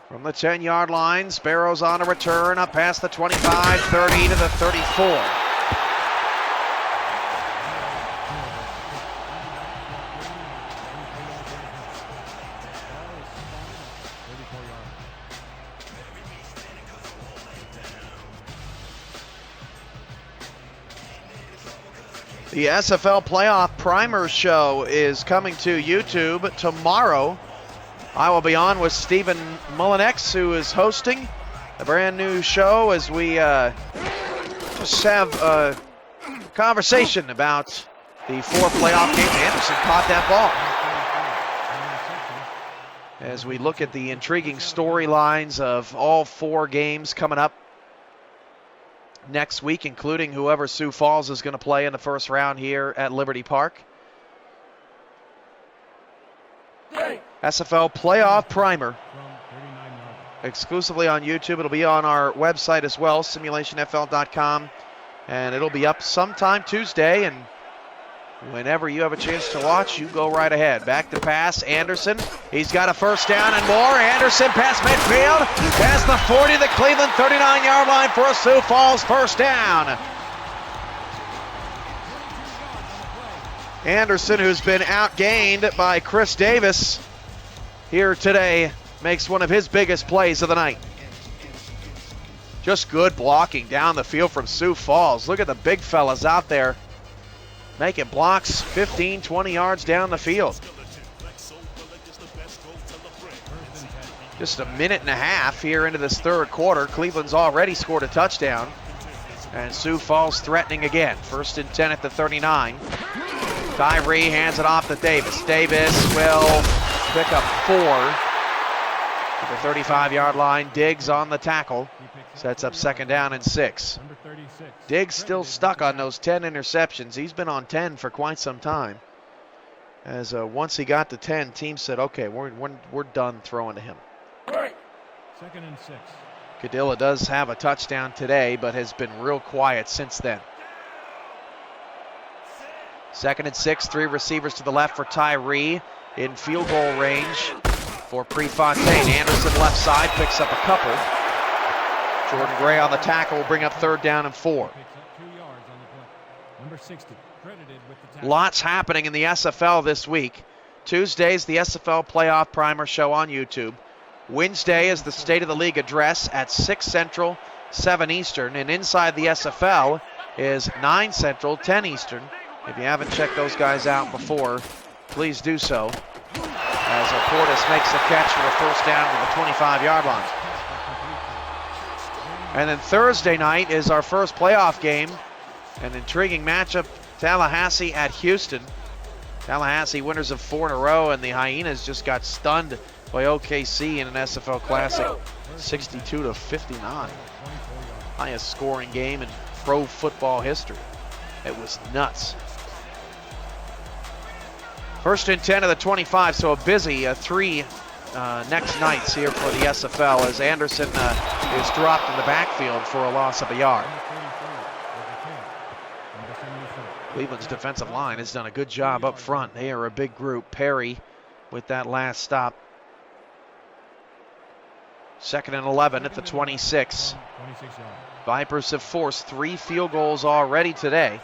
From the 10-yard line, Sparrows on a return, up past the 25, 30 to the 34. The SFL Playoff Primer Show is coming to YouTube tomorrow. I will be on with Stephen Mullinex, who is hosting a brand new show as we just have a conversation about the 4 playoff games. Anderson caught that ball. As we look at the intriguing storylines of all 4 games coming up next week, including whoever Sioux Falls is going to play in the first round here at Liberty Park. SFL Playoff Primer, exclusively on YouTube. It'll be on our website as well, simulationfl.com, and it'll be up sometime Tuesday, and whenever you have a chance to watch, you go right ahead. Back to pass, Anderson. He's got a first down and more. Anderson past midfield, past the 40, the Cleveland 39-yard line for a Sioux Falls first down. Anderson, who's been outgained by Chris Davis here today, makes one of his biggest plays of the night. Just good blocking down the field from Sioux Falls. Look at the big fellas out there making blocks 15, 20 yards down the field. Just a minute and a half here into this third quarter. Cleveland's already scored a touchdown, and Sioux Falls threatening again. 1st and 10 at the 39. Tyree hands it off to Davis. Davis will pick up 4 to the 35-yard line. Diggs on the tackle. Sets up 2nd down and 6. Diggs still stuck on those 10 interceptions. He's been on 10 for quite some time. As once he got to 10, teams said, okay, we're done throwing to him. 2nd and 6. Cadilla does have a touchdown today, but has been real quiet since then. 2nd and 6, 3 receivers to the left for Tyree. In field goal range for Prefontaine. Anderson left side picks up a couple. Jordan Gray on the tackle will bring up 3rd down and 4. Number 60, credited with the tackle. Lots happening in the SFL this week. Tuesday's the SFL Playoff Primer Show on YouTube. Wednesday is the State of the League address at 6 Central, 7 Eastern, and inside the SFL is 9 Central, 10 Eastern. If you haven't checked those guys out before, please do so. As Portis makes the catch for the first down to the 25-yard line. And then Thursday night is our first playoff game. An intriguing matchup, Tallahassee at Houston. Tallahassee winners of 4 in a row, and the Hyenas just got stunned by OKC in an SFL Classic, 62-59. Highest scoring game in pro football history. It was nuts. First and 10 of the 25, so a busy 3 next nights here for the SFL as Anderson is dropped in the backfield for a loss of a yard. Cleveland's defensive line has done a good job up front. They are a big group. Perry with that last stop. 2nd and 11 at the 26. Vipers have forced 3 field goals already today.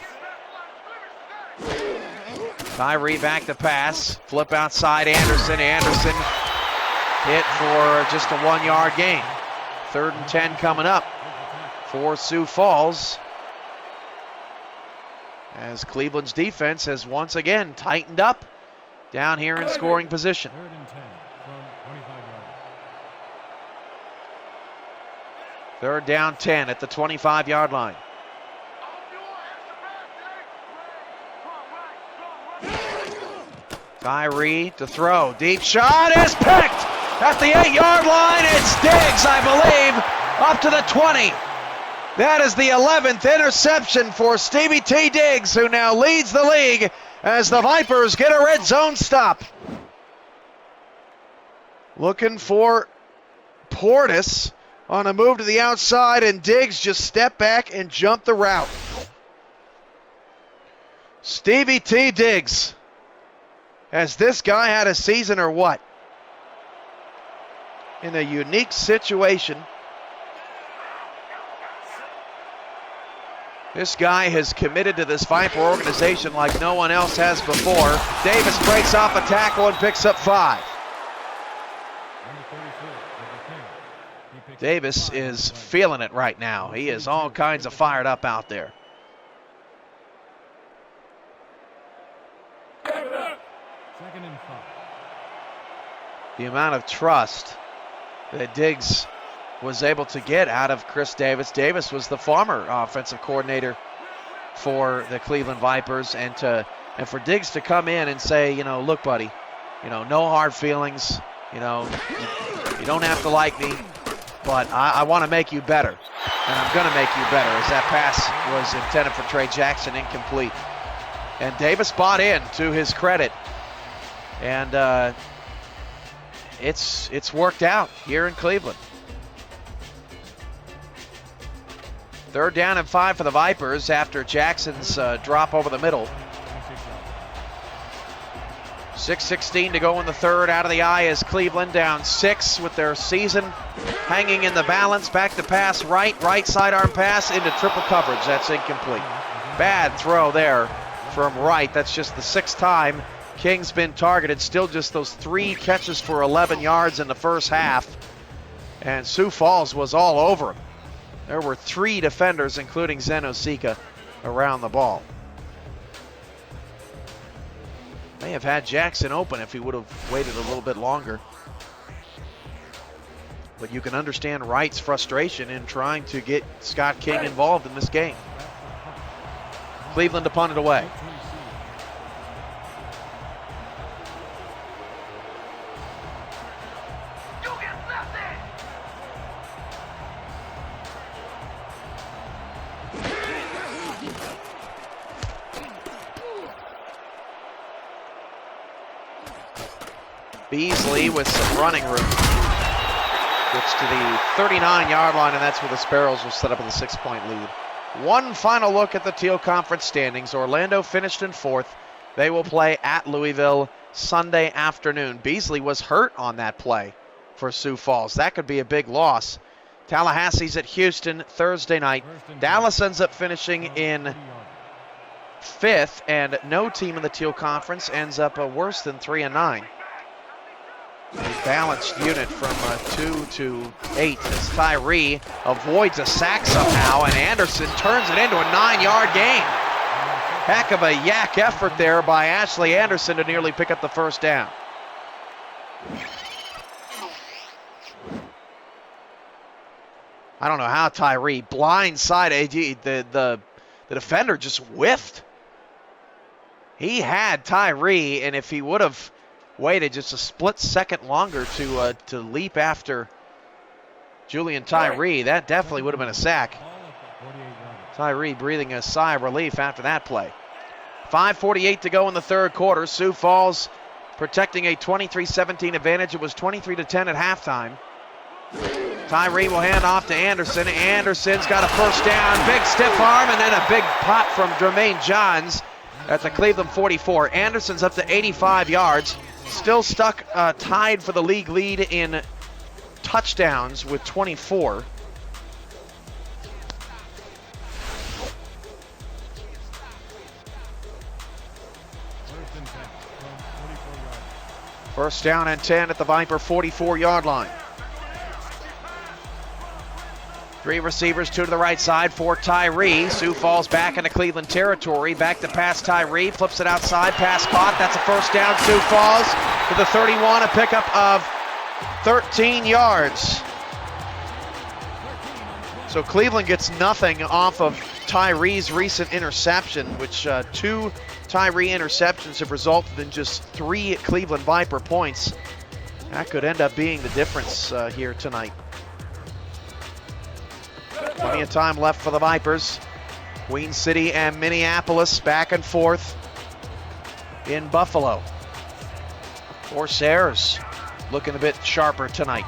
Tyree back to pass. Flip outside Anderson. Anderson hit for just a 1-yard gain. 3rd and 10 coming up for Sioux Falls, as Cleveland's defense has once again tightened up down here in scoring position. 3rd and 10 from 25 yards. 3rd down 10 at the 25-yard line. Tyree to throw. Deep shot is picked at the 8-yard line. It's Diggs, I believe, up to the 20. That is the 11th interception for Stevie T. Diggs, who now leads the league as the Vipers get a red zone stop. Looking for Portis on a move to the outside, and Diggs just stepped back and jumped the route. Stevie T. Diggs. Has this guy had a season or what? In a unique situation. This guy has committed to this Viper organization like no one else has before. Davis breaks off a tackle and picks up 5. Davis is feeling it right now. He is all kinds of fired up out there. The amount of trust that Diggs was able to get out of Chris Davis. Davis was the former offensive coordinator for the Cleveland Vipers, and for Diggs to come in and say, you know, look, buddy, you know, no hard feelings, you know, you don't have to like me, but I want to make you better, and I'm going to make you better, as that pass was intended for Trey Jackson, incomplete. And Davis bought in, to his credit, and it's worked out here in Cleveland. 3rd down and 5 for the Vipers after Jackson's drop over the middle. 6:16 to go in the 3rd. Out of the eye is Cleveland, down 6 with their season hanging in the balance. Back to pass, right sidearm pass into triple coverage. That's incomplete. Bad throw there from Wright. That's just the 6th time King's been targeted. Still just those 3 catches for 11 yards in the first half. And Sioux Falls was all over him. There were 3 defenders, including Zeno Sika, around the ball. May have had Jackson open if he would have waited a little bit longer. But you can understand Wright's frustration in trying to get Scott King involved in this game. Cleveland to punt it away. Beasley with some running room. Gets to the 39-yard line, and that's where the Sparrows will set up with a 6-point lead. One final look at the Teal Conference standings. Orlando finished in 4th. They will play at Louisville Sunday afternoon. Beasley was hurt on that play for Sioux Falls. That could be a big loss. Tallahassee's at Houston Thursday night. Dallas ends up finishing in 5th, and no team in the Teal Conference ends up worse than 3-9. A balanced unit from 2 to 8 as Tyree avoids a sack somehow, and Anderson turns it into a 9-yard gain. Heck of a yak effort there by Ashley Anderson to nearly pick up the first down. I don't know how Tyree blindsided. The defender just whiffed. He had Tyree, and if he would have waited just a split second longer to leap after Julian Tyree, that definitely would have been a sack. Tyree breathing a sigh of relief after that play. 5:48 to go in the third quarter. Sioux Falls protecting a 23-17 advantage. It was 23-10 at halftime. Tyree will hand off to Anderson. Anderson's got a first down. Big stiff arm, and then a big pop from Jermaine Johns at the Cleveland 44. Anderson's up to 85 yards. Still stuck tied for the league lead in touchdowns with 24. First down and 10 at the Viper 44-yard line. 3 receivers, 2 to the right side for Tyree. Sioux Falls back into Cleveland territory. Back to pass Tyree, flips it outside, pass caught. That's a first down. Sioux Falls to the 31, a pickup of 13 yards. So Cleveland gets nothing off of Tyree's recent interception, which 2 Tyree interceptions have resulted in just 3 Cleveland Viper points. That could end up being the difference here tonight. Plenty of time left for the Vipers. Queen City and Minneapolis back and forth in Buffalo. Corsairs looking a bit sharper tonight.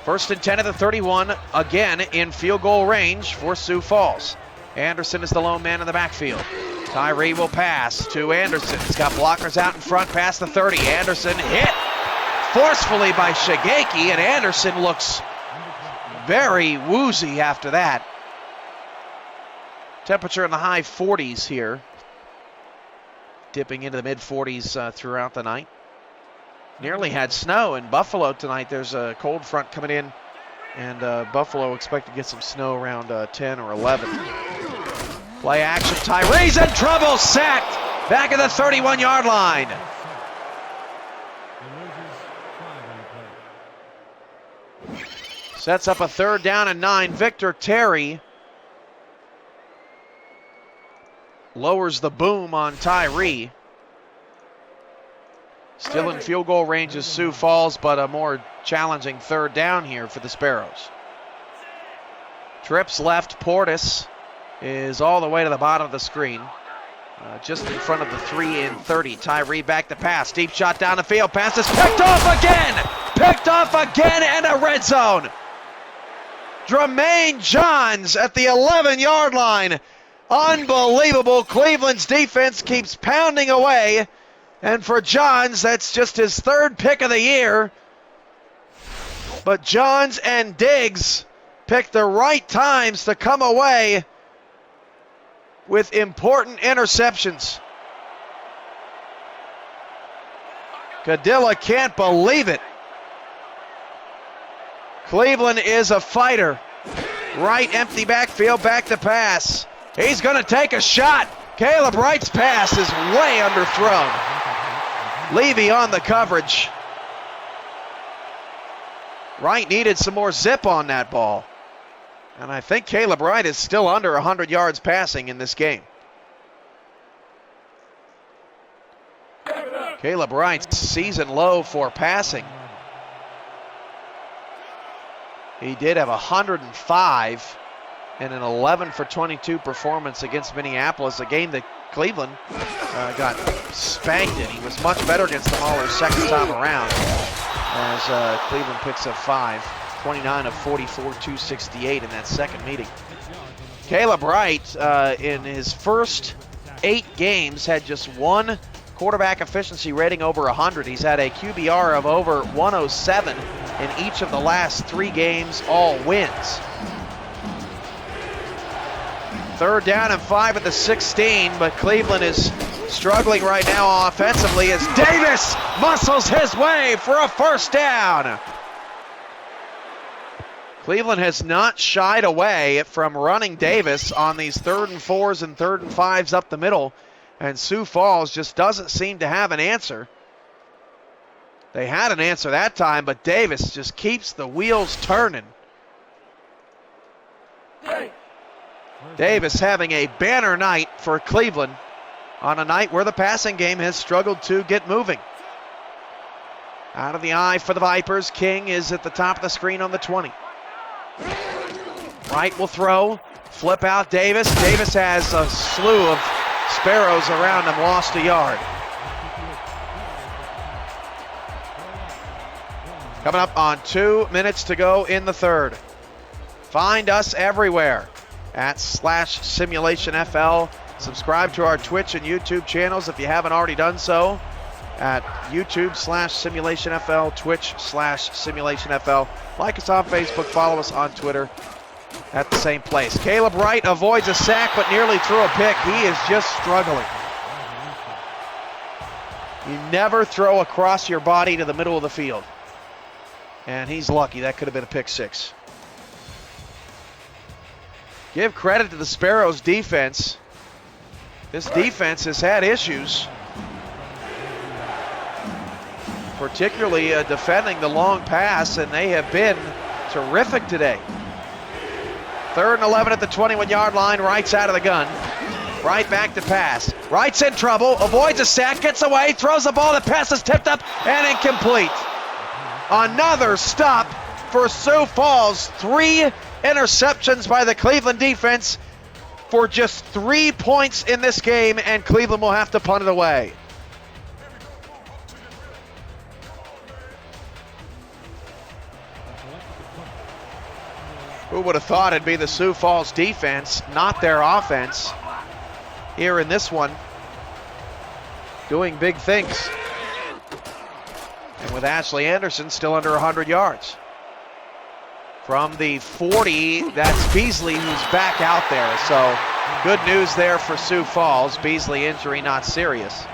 First and 10 at the 31, again in field goal range for Sioux Falls. Anderson is the lone man in the backfield. Tyree will pass to Anderson. He's got blockers out in front past the 30. Anderson hit forcefully by Shigeki, and Anderson looks very woozy after that. Temperature in the high 40s here. Dipping into the mid 40s throughout the night. Nearly had snow in Buffalo tonight. There's a cold front coming in, and Buffalo expect to get some snow around 10 or 11. Play action. Tyree's in trouble. Sacked. Back at the 31-yard line. Sets up a 3rd down and 9. Victor Terry lowers the boom on Tyree. Still in field goal range is Sioux Falls, but a more challenging 3rd down here for the Sparrows. Trips left. Portis is all the way to the bottom of the screen. Just in front of the 3 and 30. Tyree back to pass. Deep shot down the field. Pass is picked off again. Picked off again, and a red zone. Jermaine Johns at the 11-yard line. Unbelievable. Cleveland's defense keeps pounding away. And for Johns, that's just his 3rd pick of the year. But Johns and Diggs picked the right times to come away with important interceptions. Cadilla can't believe it. Cleveland is a fighter. Right empty backfield, back to pass. He's going to take a shot. Caleb Wright's pass is way underthrown. Levy on the coverage. Wright needed some more zip on that ball. And I think Caleb Wright is still under 100 yards passing in this game. Caleb Wright's season low for passing. He did have 105 and an 11 for 22 performance against Minneapolis, a game that Cleveland got spanked in. He was much better against the Maulers second time around as Cleveland picks up 5. 29 of 44, 268 in that second meeting. Caleb Wright, in his first 8 games, had just 1 quarterback efficiency rating over 100. He's had a QBR of over 107 in each of the last 3 games, all wins. 3rd down and 5 at the 16, but Cleveland is struggling right now offensively as Davis muscles his way for a first down. Cleveland has not shied away from running Davis on these 3rd and 4s and 3rd and 5s up the middle, and Sioux Falls just doesn't seem to have an answer. They had an answer that time, but Davis just keeps the wheels turning. Davis having a banner night for Cleveland on a night where the passing game has struggled to get moving. Out of the eye for the Vipers. King is at the top of the screen on the 20. Wright will throw, flip out Davis. Davis has a slew of sparrows around him, lost a yard. Coming up on 2 minutes to go in the 3rd. Find us everywhere at /SimulationFL. Subscribe to our Twitch and YouTube channels if you haven't already done so. At YouTube /SimulationFL, Twitch /SimulationFL. Like us on Facebook, follow us on Twitter at the same place. Caleb Wright avoids a sack but nearly threw a pick. He is just struggling. You never throw across your body to the middle of the field. And he's lucky. That could have been a pick 6. Give credit to the Sparrows defense. This defense has had issues, particularly defending the long pass, and they have been terrific today. 3rd and 11 at the 21-yard line. Wright's out of the gun. Wright back to pass. Wright's in trouble, avoids a sack, gets away, throws the ball, the pass is tipped up and incomplete. Another stop for Sioux Falls. 3 interceptions by the Cleveland defense for just 3 points in this game, and Cleveland will have to punt it away. Who would have thought it'd be the Sioux Falls defense, not their offense, here in this one, doing big things. And with Ashley Anderson still under 100 yards. From the 40, that's Beasley who's back out there. So good news there for Sioux Falls. Beasley injury not serious.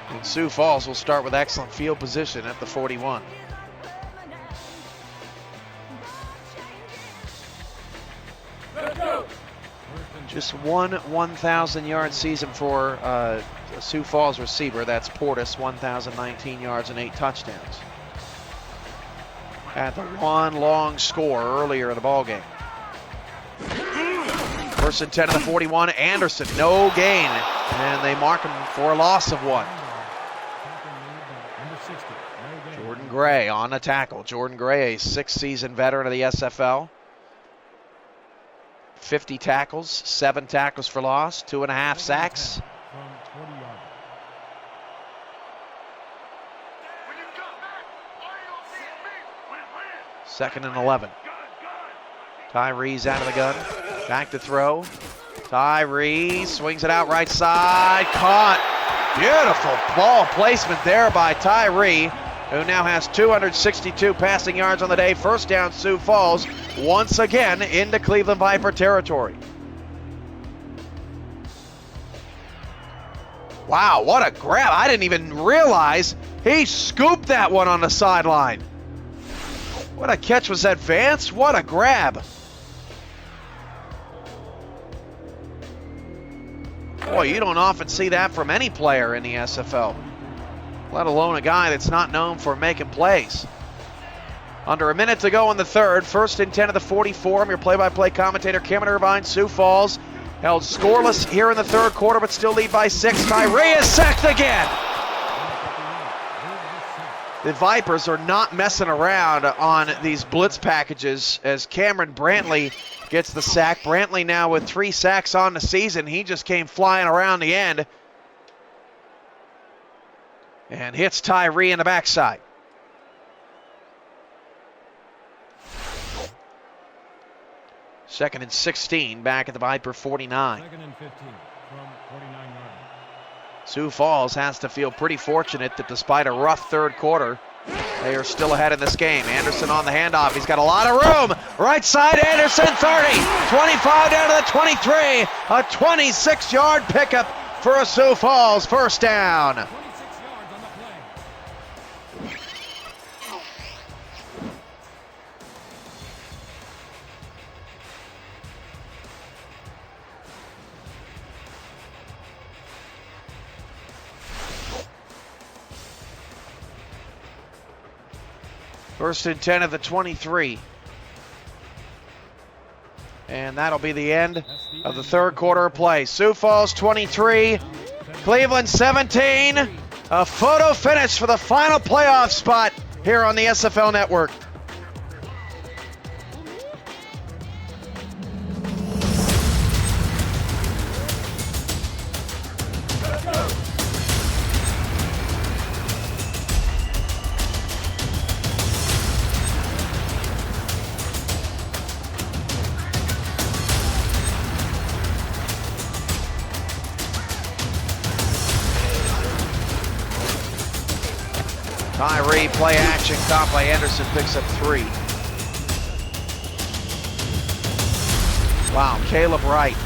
And Sioux Falls will start with excellent field position at the 41. Just one 1,000-yard season for a Sioux Falls receiver. That's Portis, 1,019 yards and 8 touchdowns. Had the one long score earlier in the ballgame. 1st and 10 of the 41. Anderson, no gain, and they mark him for a loss of 1. Jordan Gray on the tackle. Jordan Gray, a 6th-season veteran of the SFL. 50 tackles, 7 tackles for loss, 2.5 sacks. Second and 11. Tyree's out of the gun. Back to throw. Tyree swings it out right side. Caught. Beautiful ball placement there by Tyree, who now has 262 passing yards on the day. First down, Sioux Falls, once again into Cleveland Viper territory. Wow, what a grab. I didn't even realize he scooped that one on the sideline. What a catch was that, Vance? What a grab. Boy, you don't often see that from any player in the SFL, let alone a guy that's not known for making plays. Under a minute to go in the 3rd. 1st and 10 of the 44. I'm your play-by-play commentator, Cameron Irvine. Sioux Falls held scoreless here in the 3rd quarter, but still lead by 6. Tyree is sacked again. The Vipers are not messing around on these blitz packages as Cameron Brantley gets the sack. Brantley now with 3 sacks on the season. He just came flying around the end and hits Tyree in the backside. Second and 16 back at the Viper 49. 2nd and 15 from 49 yards. Sioux Falls has to feel pretty fortunate that despite a rough 3rd quarter, They are still ahead in this game. Anderson on the handoff. He's got a lot of room. Right side, Anderson, 30. 25 down to the 23. A 26-yard pickup for a Sioux Falls first down. 26 yards on the play. First and 10 of the 23. And that'll be the end of the third quarter of play. Sioux Falls 23, Cleveland 17. A photo finish for the final playoff spot here on the SFL Network. Tyree, play action, caught by Anderson, picks up 3. Wow, Caleb Wright,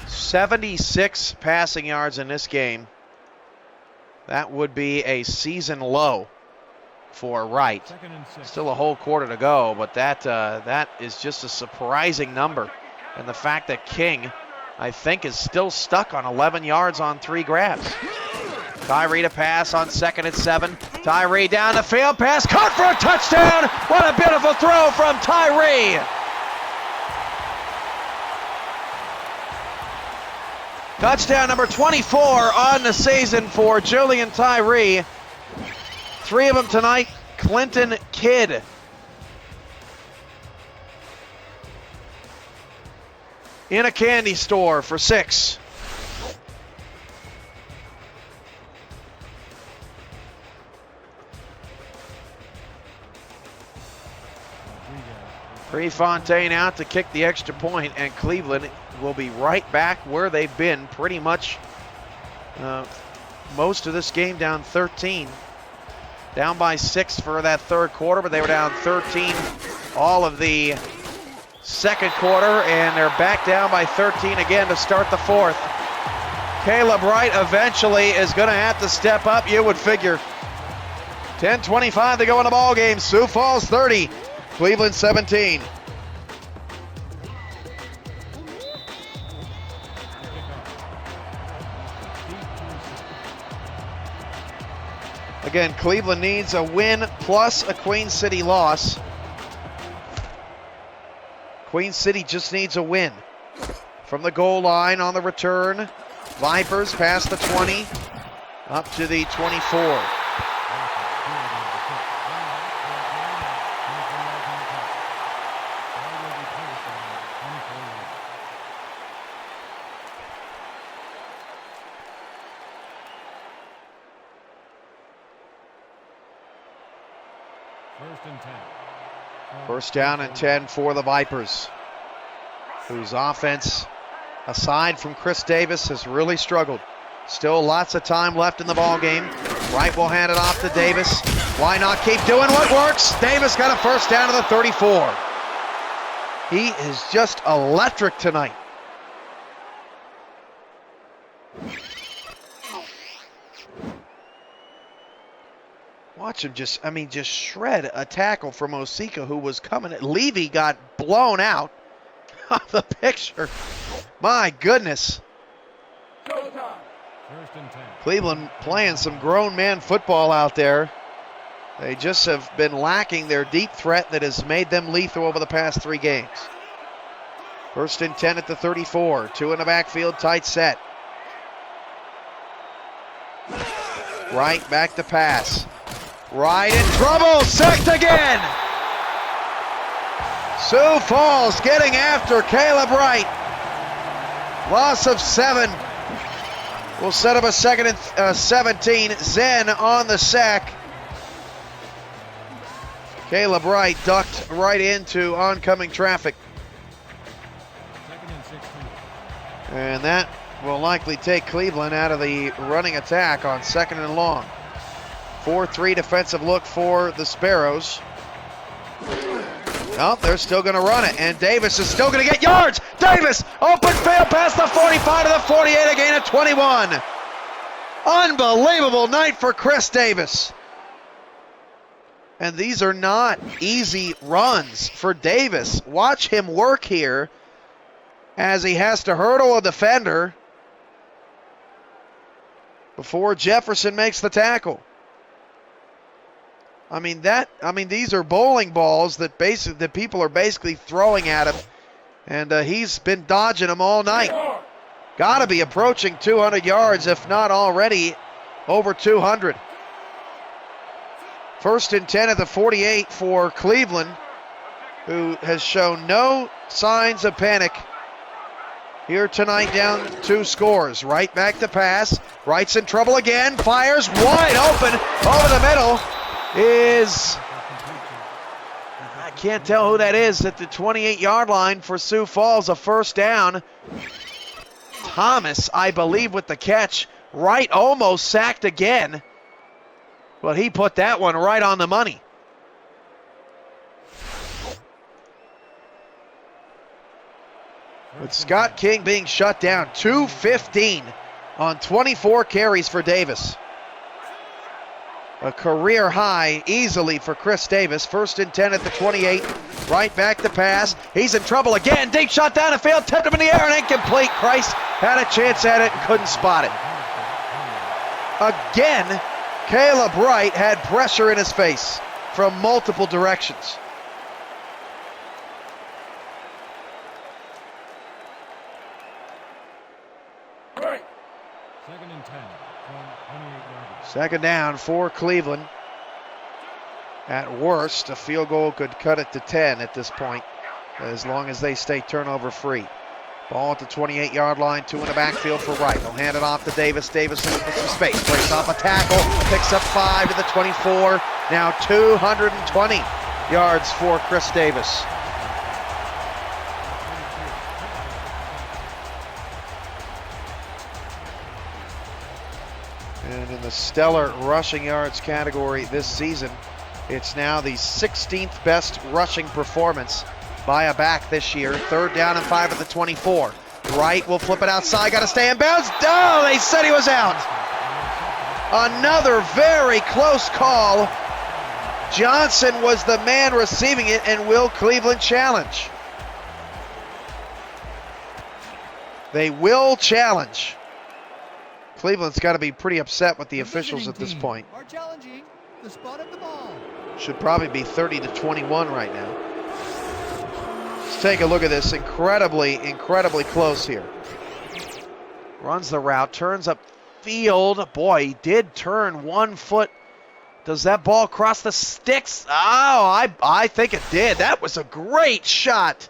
76 passing yards in this game. That would be a season low for Wright. Still a whole quarter to go, but that is just a surprising number. And the fact that King, I think, is still stuck on 11 yards on 3 grabs. Tyree to pass on 2nd and 7. Tyree down the field, pass caught for a touchdown. What a beautiful throw from Tyree. Touchdown number 24 on the season for Julian Tyree. 3 of them tonight. Clinton Kidd. In a candy store for 6. Prefontaine out to kick the extra point, and Cleveland will be right back where they've been pretty much most of this game, down 13. Down by 6 for that third quarter, but they were down 13 all of the second quarter, and they're back down by 13 again to start the fourth. Caleb Wright eventually is going to have to step up, you would figure. 10:25 to go in the ball game. Sioux Falls 30. Cleveland 17. Again, Cleveland needs a win plus a Queen City loss. Queen City just needs a win. From the goal line on the return, Vipers past the 20, up to the 24. First down and 10 for the Vipers, whose offense, aside from Chris Davis, has really struggled. Still lots of time left in the ball game. Wright will hand it off to Davis. Why not keep doing what works? Davis got a first down to the 34. He is just electric tonight. Watch him just shred a tackle from Osika, who was coming at Levy, got blown out of the picture. My goodness. Cleveland playing some grown man football out there. They just have been lacking their deep threat that has made them lethal over the past 3 games. First and 10 at the 34. 2 in the backfield, tight set. Wright back to pass. Wright in trouble, sacked again. Sioux Falls getting after Caleb Wright. Loss of 7. We'll set up a 2nd and 17. Zen on the sack. Caleb Wright ducked right into oncoming traffic. And that will likely take Cleveland out of the running attack on 2nd and long. 4-3 defensive look for the Sparrows. Oh, they're still going to run it, and Davis is still going to get yards. Davis, open field past the 45 to the 48, a gain of 21. Unbelievable night for Chris Davis. And these are not easy runs for Davis. Watch him work here as he has to hurdle a defender before Jefferson makes the tackle. I mean, these are bowling balls that people are basically throwing at him, and he's been dodging them all night. Got to be approaching 200 yards, if not already over 200. 1st and 10 at the 48 for Cleveland, who has shown no signs of panic here tonight, down 2 scores. Wright back to pass. Wright's in trouble again. Fires wide open over the middle. I can't tell who that is at the 28-yard line for Sioux Falls. A first down. Thomas, I believe, with the catch. Wright almost sacked again. But he put that one right on the money. With Scott King being shut down, 215 on 24 carries for Davis. A career high easily for Chris Davis. 1st and 10 at the 28. Right back to pass. He's in trouble again. Deep shot down the field. Tipped him in the air and incomplete. Christ had a chance at it and couldn't spot it. Again, Caleb Wright had pressure in his face from multiple directions. Second and 10 from 28 yards. Second down for Cleveland. At worst, a field goal could cut it to 10 at this point, as long as they stay turnover free. Ball at the 28-yard line, 2 in the backfield for Wright. They'll hand it off to Davis. Davis with some space, breaks off a tackle, picks up 5 to the 24. Now 220 yards for Chris Davis. And in the stellar rushing yards category this season, it's now the 16th best rushing performance by a back this year. 3rd down and 5 at the 24. Wright will flip it outside, got to stay in bounds. Oh, they said he was out. Another very close call. Johnson was the man receiving it, and will Cleveland challenge? They will challenge. Cleveland's got to be pretty upset with the officials at this point. Are challenging the spot of the ball. Should probably be 30-21 right now. Let's take a look at this. Incredibly close here. Runs the route, turns up field. Boy, he did turn 1 foot. Does that ball cross the sticks? Oh, I think it did. That was a great shot.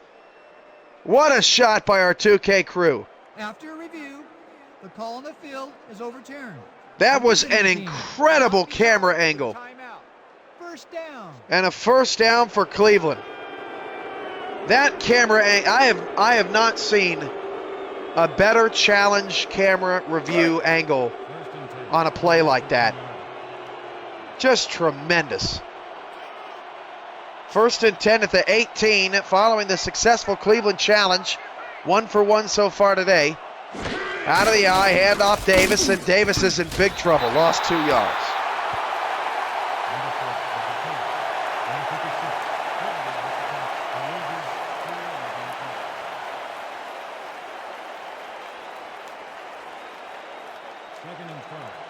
What a shot by our 2K crew. After a review, the call on the field is overturned. That was an incredible camera angle. Timeout. First down. And a first down for Cleveland. That camera, I have not seen a better challenge camera review angle on a play like that. Just tremendous. 1st and 10 at the 18 following the successful Cleveland challenge. 1 for 1 so far today. Out of the eye, hand off Davis, and Davis is in big trouble. Lost 2 yards.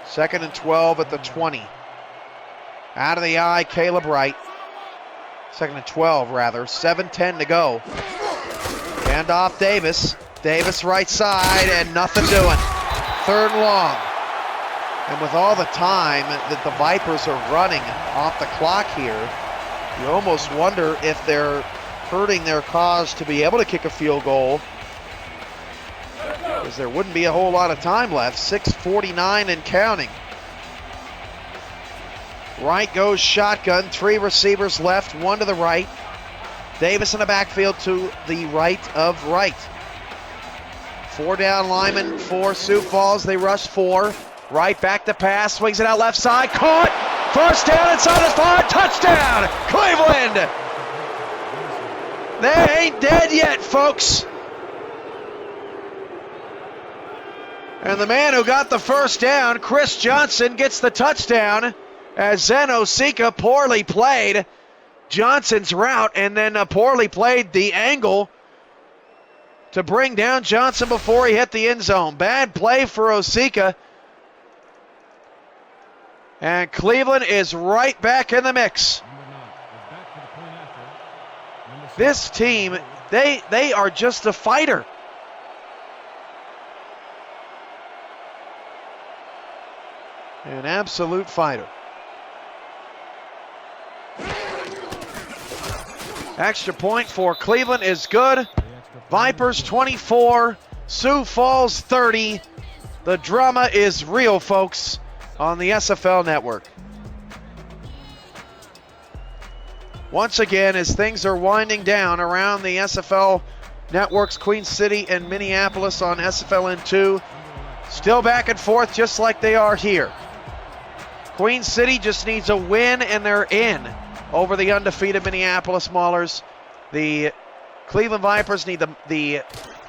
Second and 12 at the 20. Out of the eye, Caleb Wright. 2nd and 12, rather. 7:10 to go. Hand off Davis. Davis right side, and nothing doing. 3rd and long. And with all the time that the Vipers are running off the clock here, you almost wonder if they're hurting their cause to be able to kick a field goal, because there wouldn't be a whole lot of time left. 6:49 and counting. Wright goes shotgun, 3 receivers left, 1 to the right. Davis in the backfield to the right of Wright. 4 down linemen for Sioux Falls. They rush 4. Wright back to pass, swings it out left side, caught. First down inside the 5, touchdown, Cleveland! They ain't dead yet, folks. And the man who got the first down, Chris Johnson, gets the touchdown as Zeno Sika poorly played Johnson's route and then poorly played the angle to bring down Johnson before he hit the end zone. Bad play for Osika. And Cleveland is right back in the mix. This team, they are just a fighter. An absolute fighter. Extra point for Cleveland is good. Vipers 24, Sioux Falls 30. The drama is real, folks, on the SFL Network. Once again, as things are winding down around the SFL Networks, Queen City and Minneapolis on SFLN2, still back and forth just like they are here. Queen City just needs a win and they're in over the undefeated Minneapolis Maulers. The Cleveland Vipers need the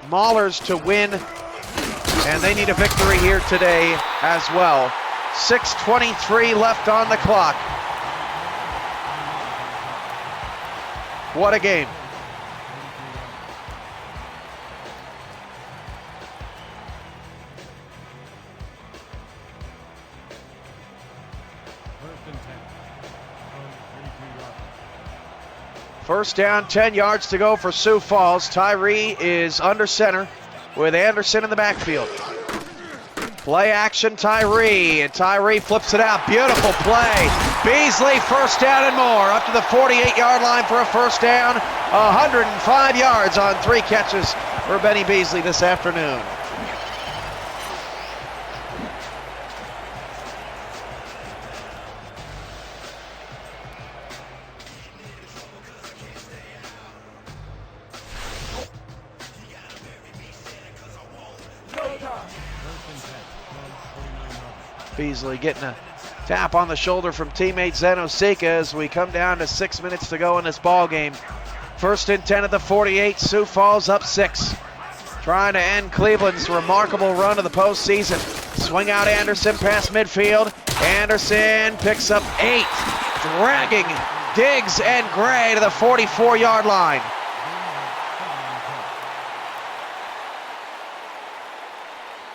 Maulers to win, and they need a victory here today as well. 6:23 left on the clock. What a game. First down, 10 yards to go for Sioux Falls. Tyree is under center with Anderson in the backfield. Play action, Tyree, and Tyree flips it out. Beautiful play. Beasley, first down and more, up to the 48-yard line for a first down. 105 yards on 3 catches for Benny Beasley this afternoon. Beasley getting a tap on the shoulder from teammate Zeno Sika as we come down to 6 minutes to go in this ball game. First and 10 at the 48. Sioux Falls up 6. Trying to end Cleveland's remarkable run of the postseason. Swing out Anderson past midfield. Anderson picks up 8, dragging Diggs and Gray to the 44-yard line.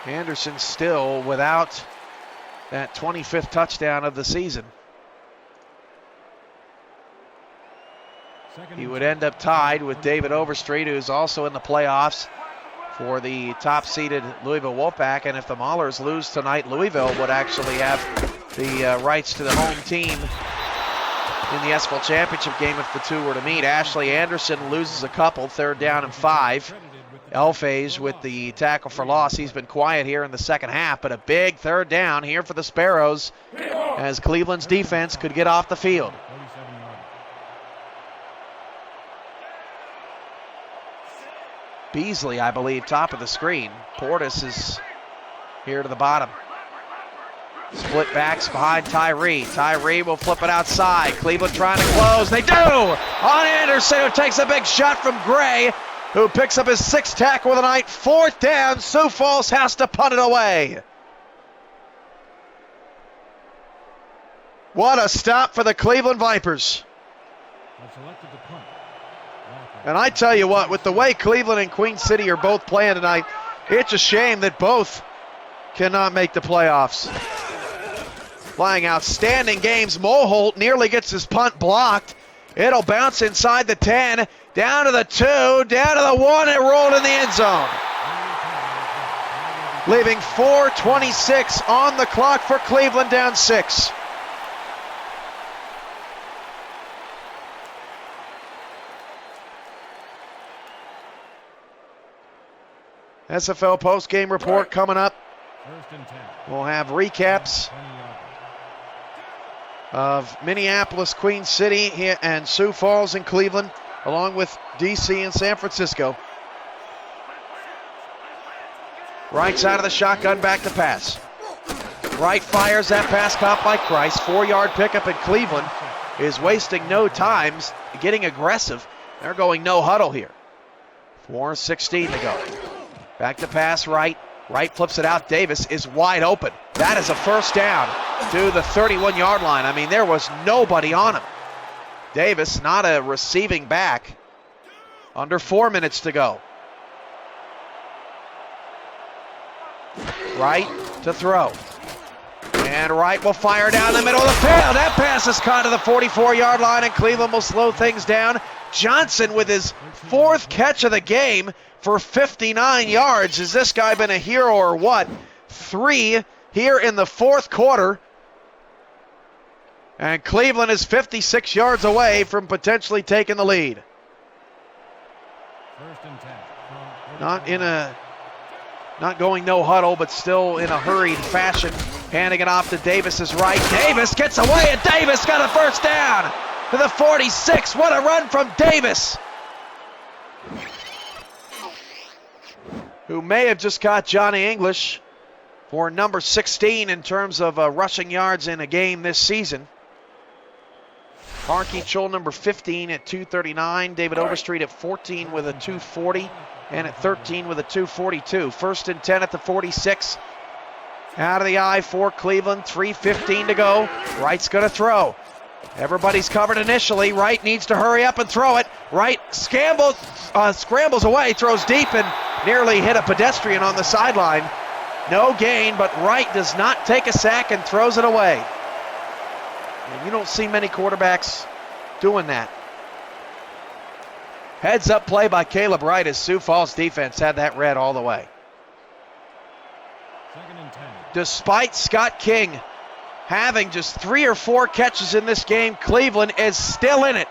Anderson still without that 25th touchdown of the season. He would end up tied with David Overstreet, who's also in the playoffs for the top-seeded Louisville Wolfpack. And if the Maulers lose tonight, Louisville would actually have the rights to the home team in the SFL Championship game if the two were to meet. Ashley Anderson loses a couple, 3rd down and 5. Elphage with the tackle for loss. He's been quiet here in the second half, but a big 3rd down here for the Sparrows as Cleveland's defense could get off the field. Beasley, I believe, top of the screen. Portis is here to the bottom. Split backs behind Tyree. Tyree will flip it outside. Cleveland trying to close. They do! On Anderson, who takes a big shot from Gray, who picks up his 6th tackle of the night. 4th down. Sioux Falls has to punt it away. What a stop for the Cleveland Vipers. And I tell you what, with the way Cleveland and Queen City are both playing tonight, it's a shame that both cannot make the playoffs. Playing outstanding games. Moholt nearly gets his punt blocked. It'll bounce inside the 10, down to the 2, down to the 1, it rolled in the end zone. Leaving 4:26 on the clock for Cleveland, down 6. SFL post-game report coming up. We'll have recaps of Minneapolis, Queen City, and Sioux Falls and Cleveland, along with DC and San Francisco. Right side of the shotgun, back to pass. Wright fires that pass caught by Christ. 4-yard pickup, and Cleveland is wasting no time getting aggressive. They're going no huddle here. 4:16 to go. Back to pass Wright. Wright flips it out. Davis is wide open. That is a first down to the 31-yard line. I mean, there was nobody on him. Davis, not a receiving back. Under 4 minutes to go. Wright to throw. And Wright will fire down the middle of the field. That pass is caught to the 44-yard line, and Cleveland will slow things down. Johnson with his 4th catch of the game for 59 yards. Has this guy been a hero or what? 3 here in the 4th quarter. And Cleveland is 56 yards away from potentially taking the lead. First and 10. Not going no huddle, but still in a hurried fashion. Handing it off to Davis is right. Davis gets away, and Davis got a first down to the 46. What a run from Davis, who may have just caught Johnny English for number 16 in terms of rushing yards in a game this season. Harkey Chol, number 15 at 239. David Overstreet at 14 with a 240. And at 13 with a 242. First and 10 at the 46. Out of the eye for Cleveland. 3:15 to go. Wright's going to throw. Everybody's covered initially. Wright needs to hurry up and throw it. Wright scrambles away, throws deep, and nearly hit a pedestrian on the sideline. No gain, but Wright does not take a sack and throws it away. And you don't see many quarterbacks doing that. Heads up play by Caleb Wright as Sioux Falls defense had that read all the way. Second and 10. Despite Scott King having just 3 or 4 catches in this game, Cleveland is still in it.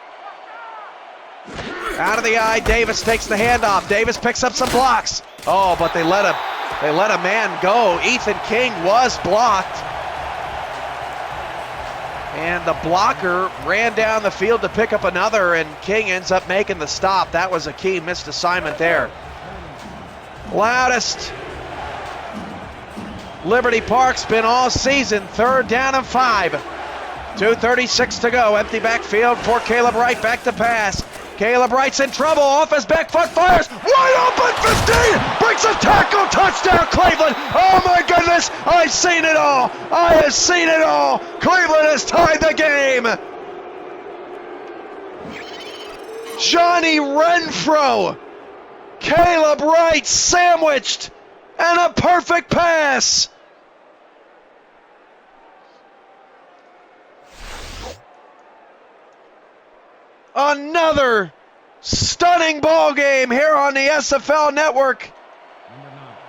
Out of the eye, Davis takes the handoff. Davis picks up some blocks. Oh, but they let a man go. Ethan King was blocked. And the blocker ran down the field to pick up another, and King ends up making the stop. That was a key missed assignment there. Loudest Liberty Park's been all season. 3rd down and 5. 2:36 to go. Empty backfield for Caleb Wright. Back to pass. Caleb Wright's in trouble. Off his back foot, fires. Wide open, 15. Breaks a tackle. Touchdown, Cleveland. Oh, my goodness. I've seen it all. I have seen it all. Cleveland has tied the game. Johnny Renfro. Caleb Wright sandwiched. And a perfect pass. Another stunning ball game here on the SFL Network.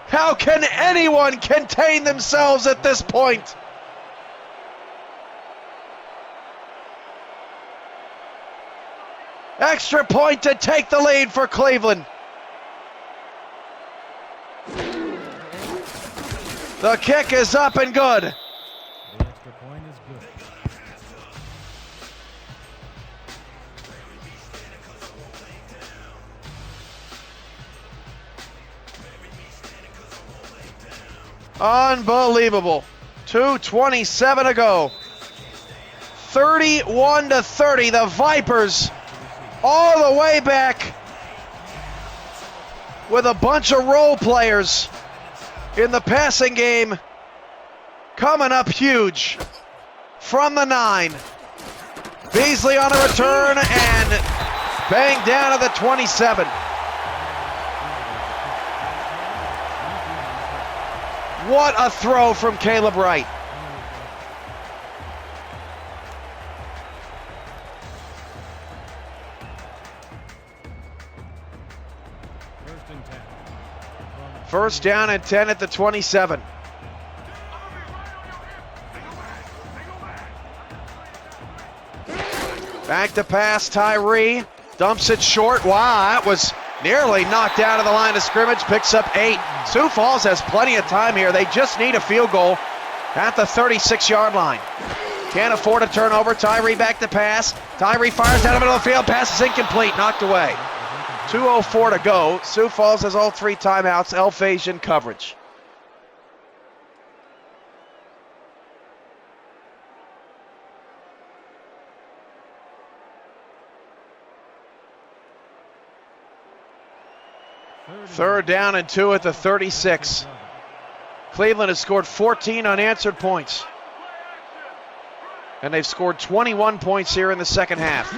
How can anyone contain themselves at this point? Extra point to take the lead for Cleveland. The kick is up and good. The extra point is good. Unbelievable. 2:27 to go. 31-30. The Vipers all the way back with a bunch of role players in the passing game coming up huge from the 9. Beasley on a return and banged down at the 27. What a throw from Caleb Wright. First down and 10 at the 27. Back to pass, Tyree. Dumps it short. Wow, that was nearly knocked out of the line of scrimmage. Picks up 8. Sioux Falls has plenty of time here. They just need a field goal at the 36-yard line. Can't afford a turnover. Tyree back to pass. Tyree fires down the middle of the field. Pass is incomplete. Knocked away. 2:04 to go. Sioux Falls has all 3 timeouts. Elf Asian coverage. Third down and 2 at the 36. Cleveland has scored 14 unanswered points. And they've scored 21 points here in the second half.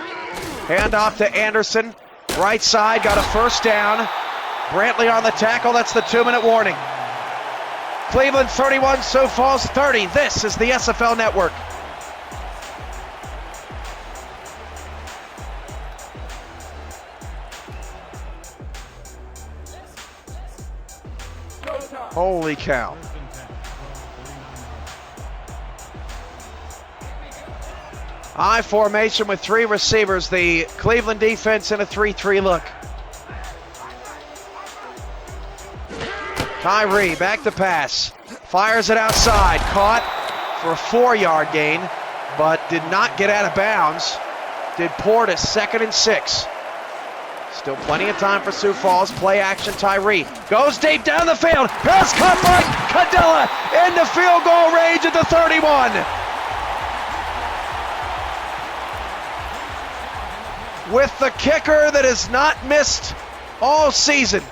Handoff to Anderson. Right side, got a first down. Brantley on the tackle, that's the 2-minute warning. Cleveland 31, Sioux Falls 30. This is the SFL Network. Holy cow. I formation with 3 receivers. The Cleveland defense in a 3-3 look. Tyree back to pass. Fires it outside. Caught for a 4-yard gain, but did not get out of bounds. Did Portis, 2nd and 6. Still plenty of time for Sioux Falls. Play action, Tyree. Goes deep down the field. Pass caught by Cadilla into field goal range at the 31. With the kicker that has not missed all season.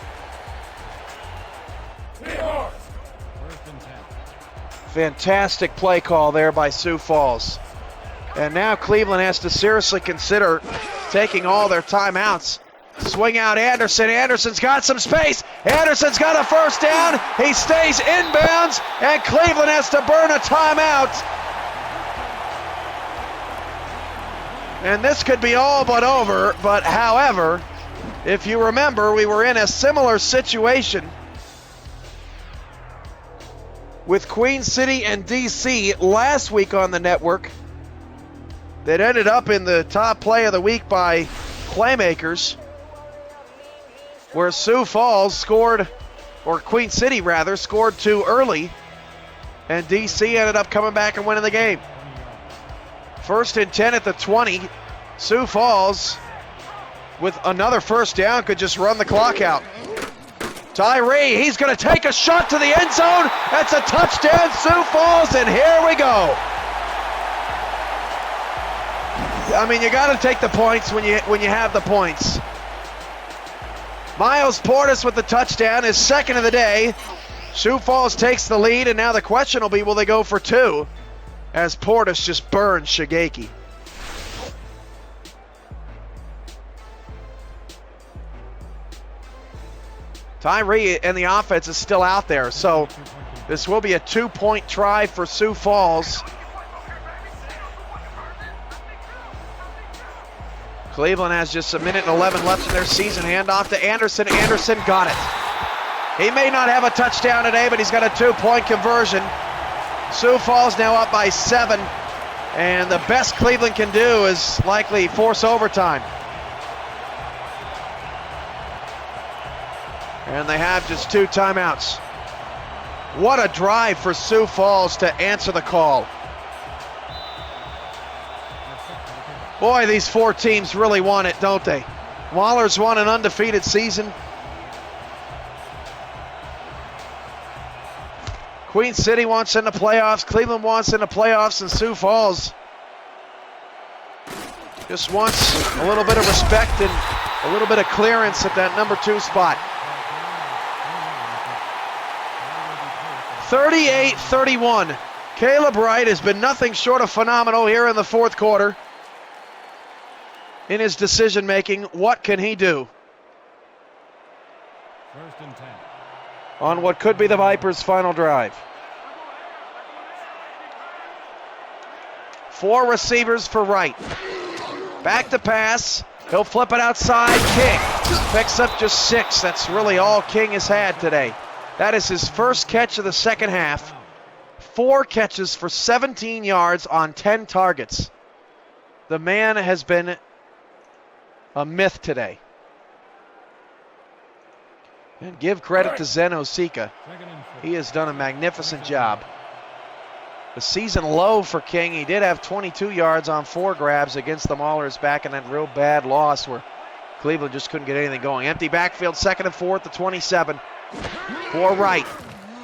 Fantastic play call there by Sioux Falls. And now Cleveland has to seriously consider taking all their timeouts. Swing out Anderson. Anderson's got some space. Anderson's got a first down. He stays inbounds, and Cleveland has to burn a timeout. And this could be all but over, but however, if you remember, we were in a similar situation with Queen City and DC last week on the network that ended up in the top play of the week by Playmakers, where Sioux Falls scored, or Queen City rather, scored too early, and DC ended up coming back and winning the game. 1st and 10 at the 20. Sioux Falls, with another first down, could just run the clock out. Tyree, he's going to take a shot to the end zone. That's a touchdown, Sioux Falls, and here we go. I mean, you got to take the points when you have the points. Miles Portis with the touchdown, his 2nd of the day. Sioux Falls takes the lead, and now the question will be, will they go for 2? As Portis just burns Shigeki. Tyree and the offense is still out there, so this will be a 2-point try for Sioux Falls. Cleveland has just 1 minute and 11 left in their season. Handoff to Anderson. Anderson got it. He may not have a touchdown today, but he's got a 2-point conversion. Sioux Falls now up by 7, and the best Cleveland can do is likely force overtime. And they have just 2 timeouts. What a drive for Sioux Falls to answer the call. Boy, these 4 teams really want it, don't they? Waller's won an undefeated season. Queen City wants in the playoffs, Cleveland wants in the playoffs, and Sioux Falls just wants a little bit of respect and a little bit of clearance at that number 2 spot. 38-31. Caleb Wright has been nothing short of phenomenal here in the 4th quarter. In his decision making, what can he do? 1st and 10. On what could be the Vipers' final drive. 4 receivers for Wright. Back to pass. He'll flip it outside. King picks up just 6. That's really all King has had today. That is his first catch of the second half. 4 catches for 17 yards on 10 targets. The man has been a myth today. And give credit to Zeno Sika. He has done a magnificent job. The season low for King. He did have 22 yards on 4 grabs against the Maulers back in that real bad loss where Cleveland just couldn't get anything going. Empty backfield, 2nd and 4 at the 27. For Wright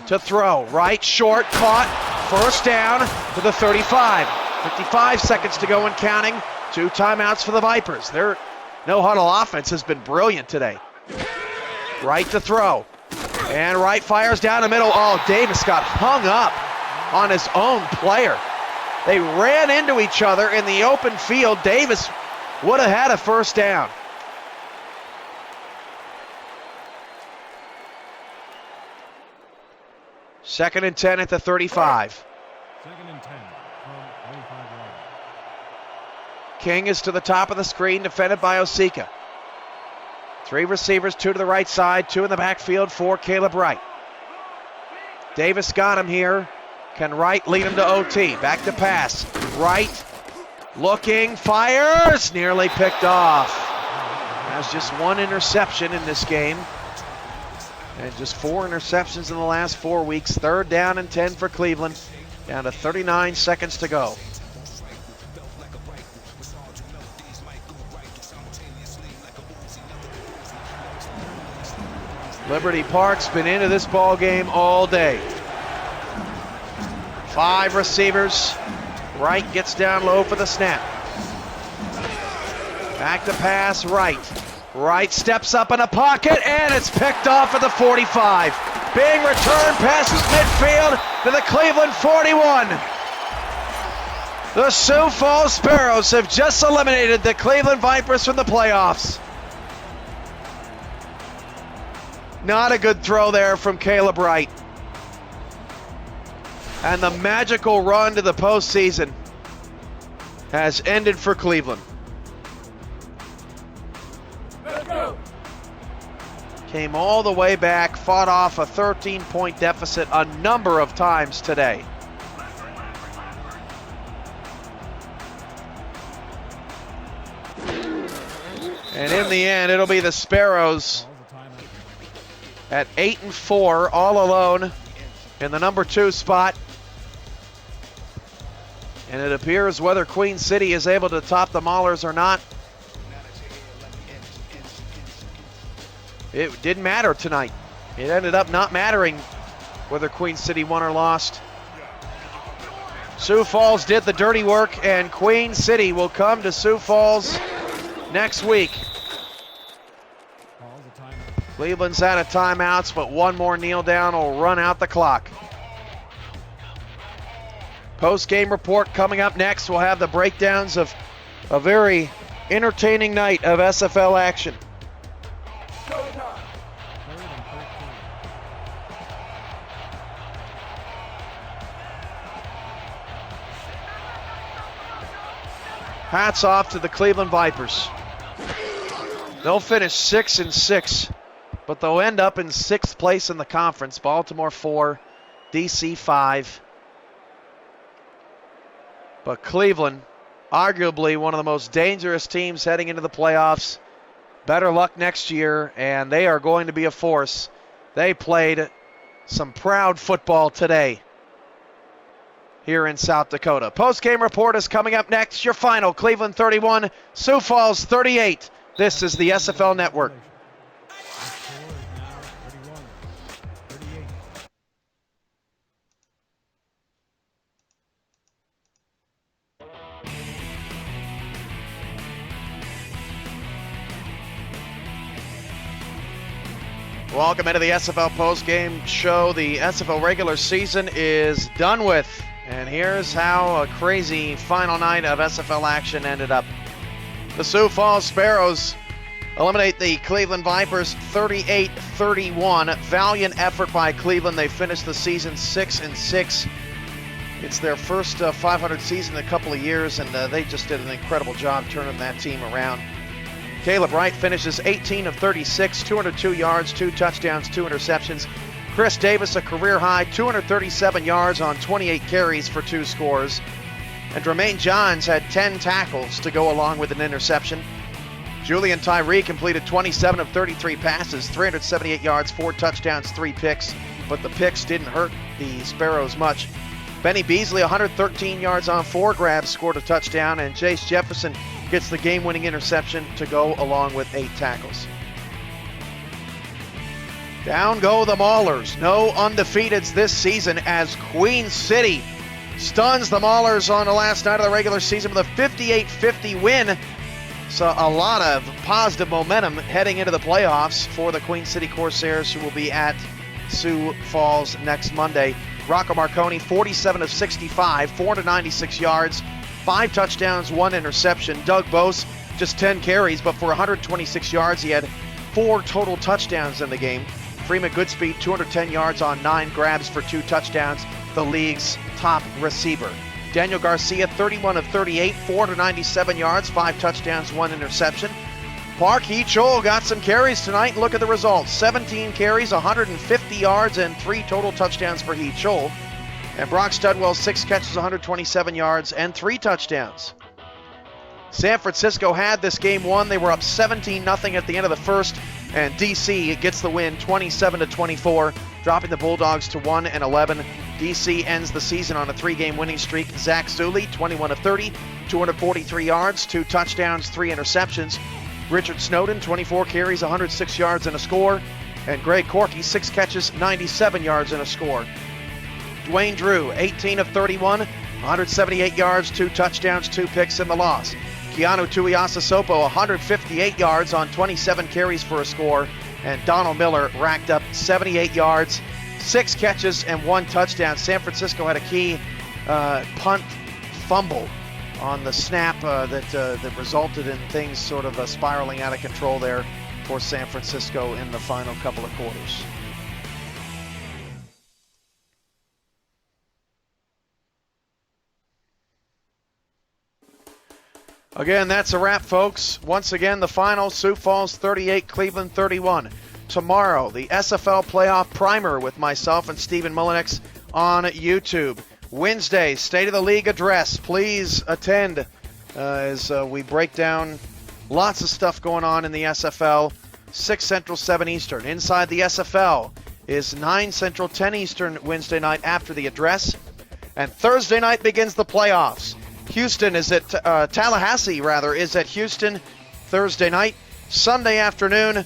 to throw. Wright short, caught, first down to the 35. 55 seconds to go and counting. 2 timeouts for the Vipers. Their no-huddle offense has been brilliant today. Wright to throw. And Wright fires down the middle. Oh, Davis got hung up on his own player. They ran into each other in the open field. Davis would have had a first down. Second and 10 at the 35. Second and 10 from 25 yards. King is to the top of the screen, defended by Osika. 3 receivers, 2 to the right side, 2 in the backfield for Caleb Wright. Davis got him here. Can Wright lead him to OT? Back to pass. Wright looking, fires, nearly picked off. Has just 1 interception in this game. And just 4 interceptions in the last 4 weeks. 3rd down and 10 for Cleveland. Down to 39 seconds to go. Liberty Park's been into this ball game all day. 5 receivers. Wright gets down low for the snap. Back to pass, Wright. Wright steps up in a pocket, and it's picked off at the 45. Being returned past midfield to the Cleveland 41. The Sioux Falls Sparrows have just eliminated the Cleveland Vipers from the playoffs. Not a good throw there from Caleb Wright. And the magical run to the postseason has ended for Cleveland. Came all the way back, fought off a 13-point deficit a number of times today. And in the end, it'll be the Sparrows at 8-4, all alone in the number 2 spot. And it appears whether Queen City is able to top the Maulers or not, it didn't matter tonight. It ended up not mattering whether Queen City won or lost. Sioux Falls did the dirty work, and Queen City will come to Sioux Falls next week. Cleveland's out of timeouts, but 1 more kneel down will run out the clock. Post-game report coming up next. We'll have the breakdowns of a very entertaining night of SFL action. Hats off to the Cleveland Vipers. They'll finish 6-6, but they'll end up in 6th place in the conference. Baltimore 4, DC 5. But Cleveland, arguably one of the most dangerous teams heading into the playoffs. Better luck next year, and they are going to be a force. They played some proud football today here in South Dakota. Post-game report is coming up next. Your final, Cleveland 31, Sioux Falls 38. This is the SFL Network. Welcome into the SFL postgame show. The SFL regular season is done with. And here's how a crazy final night of SFL action ended up. The Sioux Falls Sparrows eliminate the Cleveland Vipers 38-31. Valiant effort by Cleveland. They finished the season 6-6. It's their first 500 season in a couple of years, and they just did an incredible job turning that team around. Caleb Wright finishes 18 of 36, 202 yards, 2 touchdowns, 2 interceptions. Chris Davis, a career high, 237 yards on 28 carries for 2 scores. And Jermaine Johns had 10 tackles to go along with an interception. Julian Tyree completed 27 of 33 passes, 378 yards, 4 touchdowns, 3 picks. But the picks didn't hurt the Sparrows much. Benny Beasley, 113 yards on 4 grabs, scored a touchdown. And Chase Jefferson gets the game-winning interception to go along with 8 tackles. Down go the Maulers. No undefeateds this season as Queen City stuns the Maulers on the last night of the regular season with a 58-50 win. So a lot of positive momentum heading into the playoffs for the Queen City Corsairs, who will be at Sioux Falls next Monday. Rocco Marconi, 47 of 65, 496 yards, 5 touchdowns, 1 interception. Doug Bose, just 10 carries, but for 126 yards, he had 4 total touchdowns in the game. Freeman Goodspeed, 210 yards on 9 grabs for 2 touchdowns, the league's top receiver. Daniel Garcia, 31 of 38, 497 yards, 5 touchdowns, 1 interception. Park Hee-Chol got some carries tonight. Look at the results. 17 carries, 150 yards, and 3 total touchdowns for Hee-Chol. And Brock Studwell, 6 catches, 127 yards, and 3 touchdowns. San Francisco had this game won. They were up 17-0 at the end of the first, and DC gets the win 27-24, dropping the Bulldogs to 1-11. DC ends the season on a 3-game winning streak. Zach Zuley, 21 of 30, 243 yards, 2 touchdowns, 3 interceptions. Richard Snowden, 24 carries, 106 yards and a score. And Greg Corky, 6 catches, 97 yards and a score. Dwayne Drew, 18 of 31, 178 yards, 2 touchdowns, 2 picks in the loss. Keanu Tuiasosopo, 158 yards on 27 carries for a score. And Donald Miller racked up 78 yards, 6 catches, and 1 touchdown. San Francisco had a key punt fumble on the snap that resulted in things sort of spiraling out of control there for San Francisco in the final couple of quarters. Again, that's a wrap, folks. Once again, the final, Sioux Falls 38, Cleveland 31. Tomorrow, the SFL Playoff Primer with myself and Stephen Mullenix on YouTube. Wednesday, State of the League address. Please attend as we break down lots of stuff going on in the SFL. 6 Central, 7 Eastern. Inside the SFL is 9 Central, 10 Eastern Wednesday night after the address. And Thursday night begins the playoffs. Houston is at Tallahassee is at Houston Thursday night. Sunday afternoon,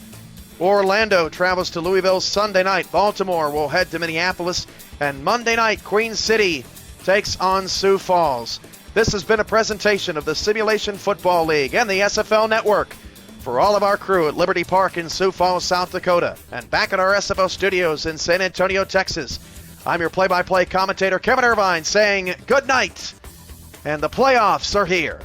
Orlando travels to Louisville. Sunday night, Baltimore will head to Minneapolis. And Monday night, Queen City takes on Sioux Falls. This has been a presentation of the Simulation Football League and the SFL Network. For all of our crew at Liberty Park in Sioux Falls, South Dakota, and back at our SFL studios in San Antonio, Texas, I'm your play-by-play commentator, Kevin Irvine, saying good night. And the playoffs are here.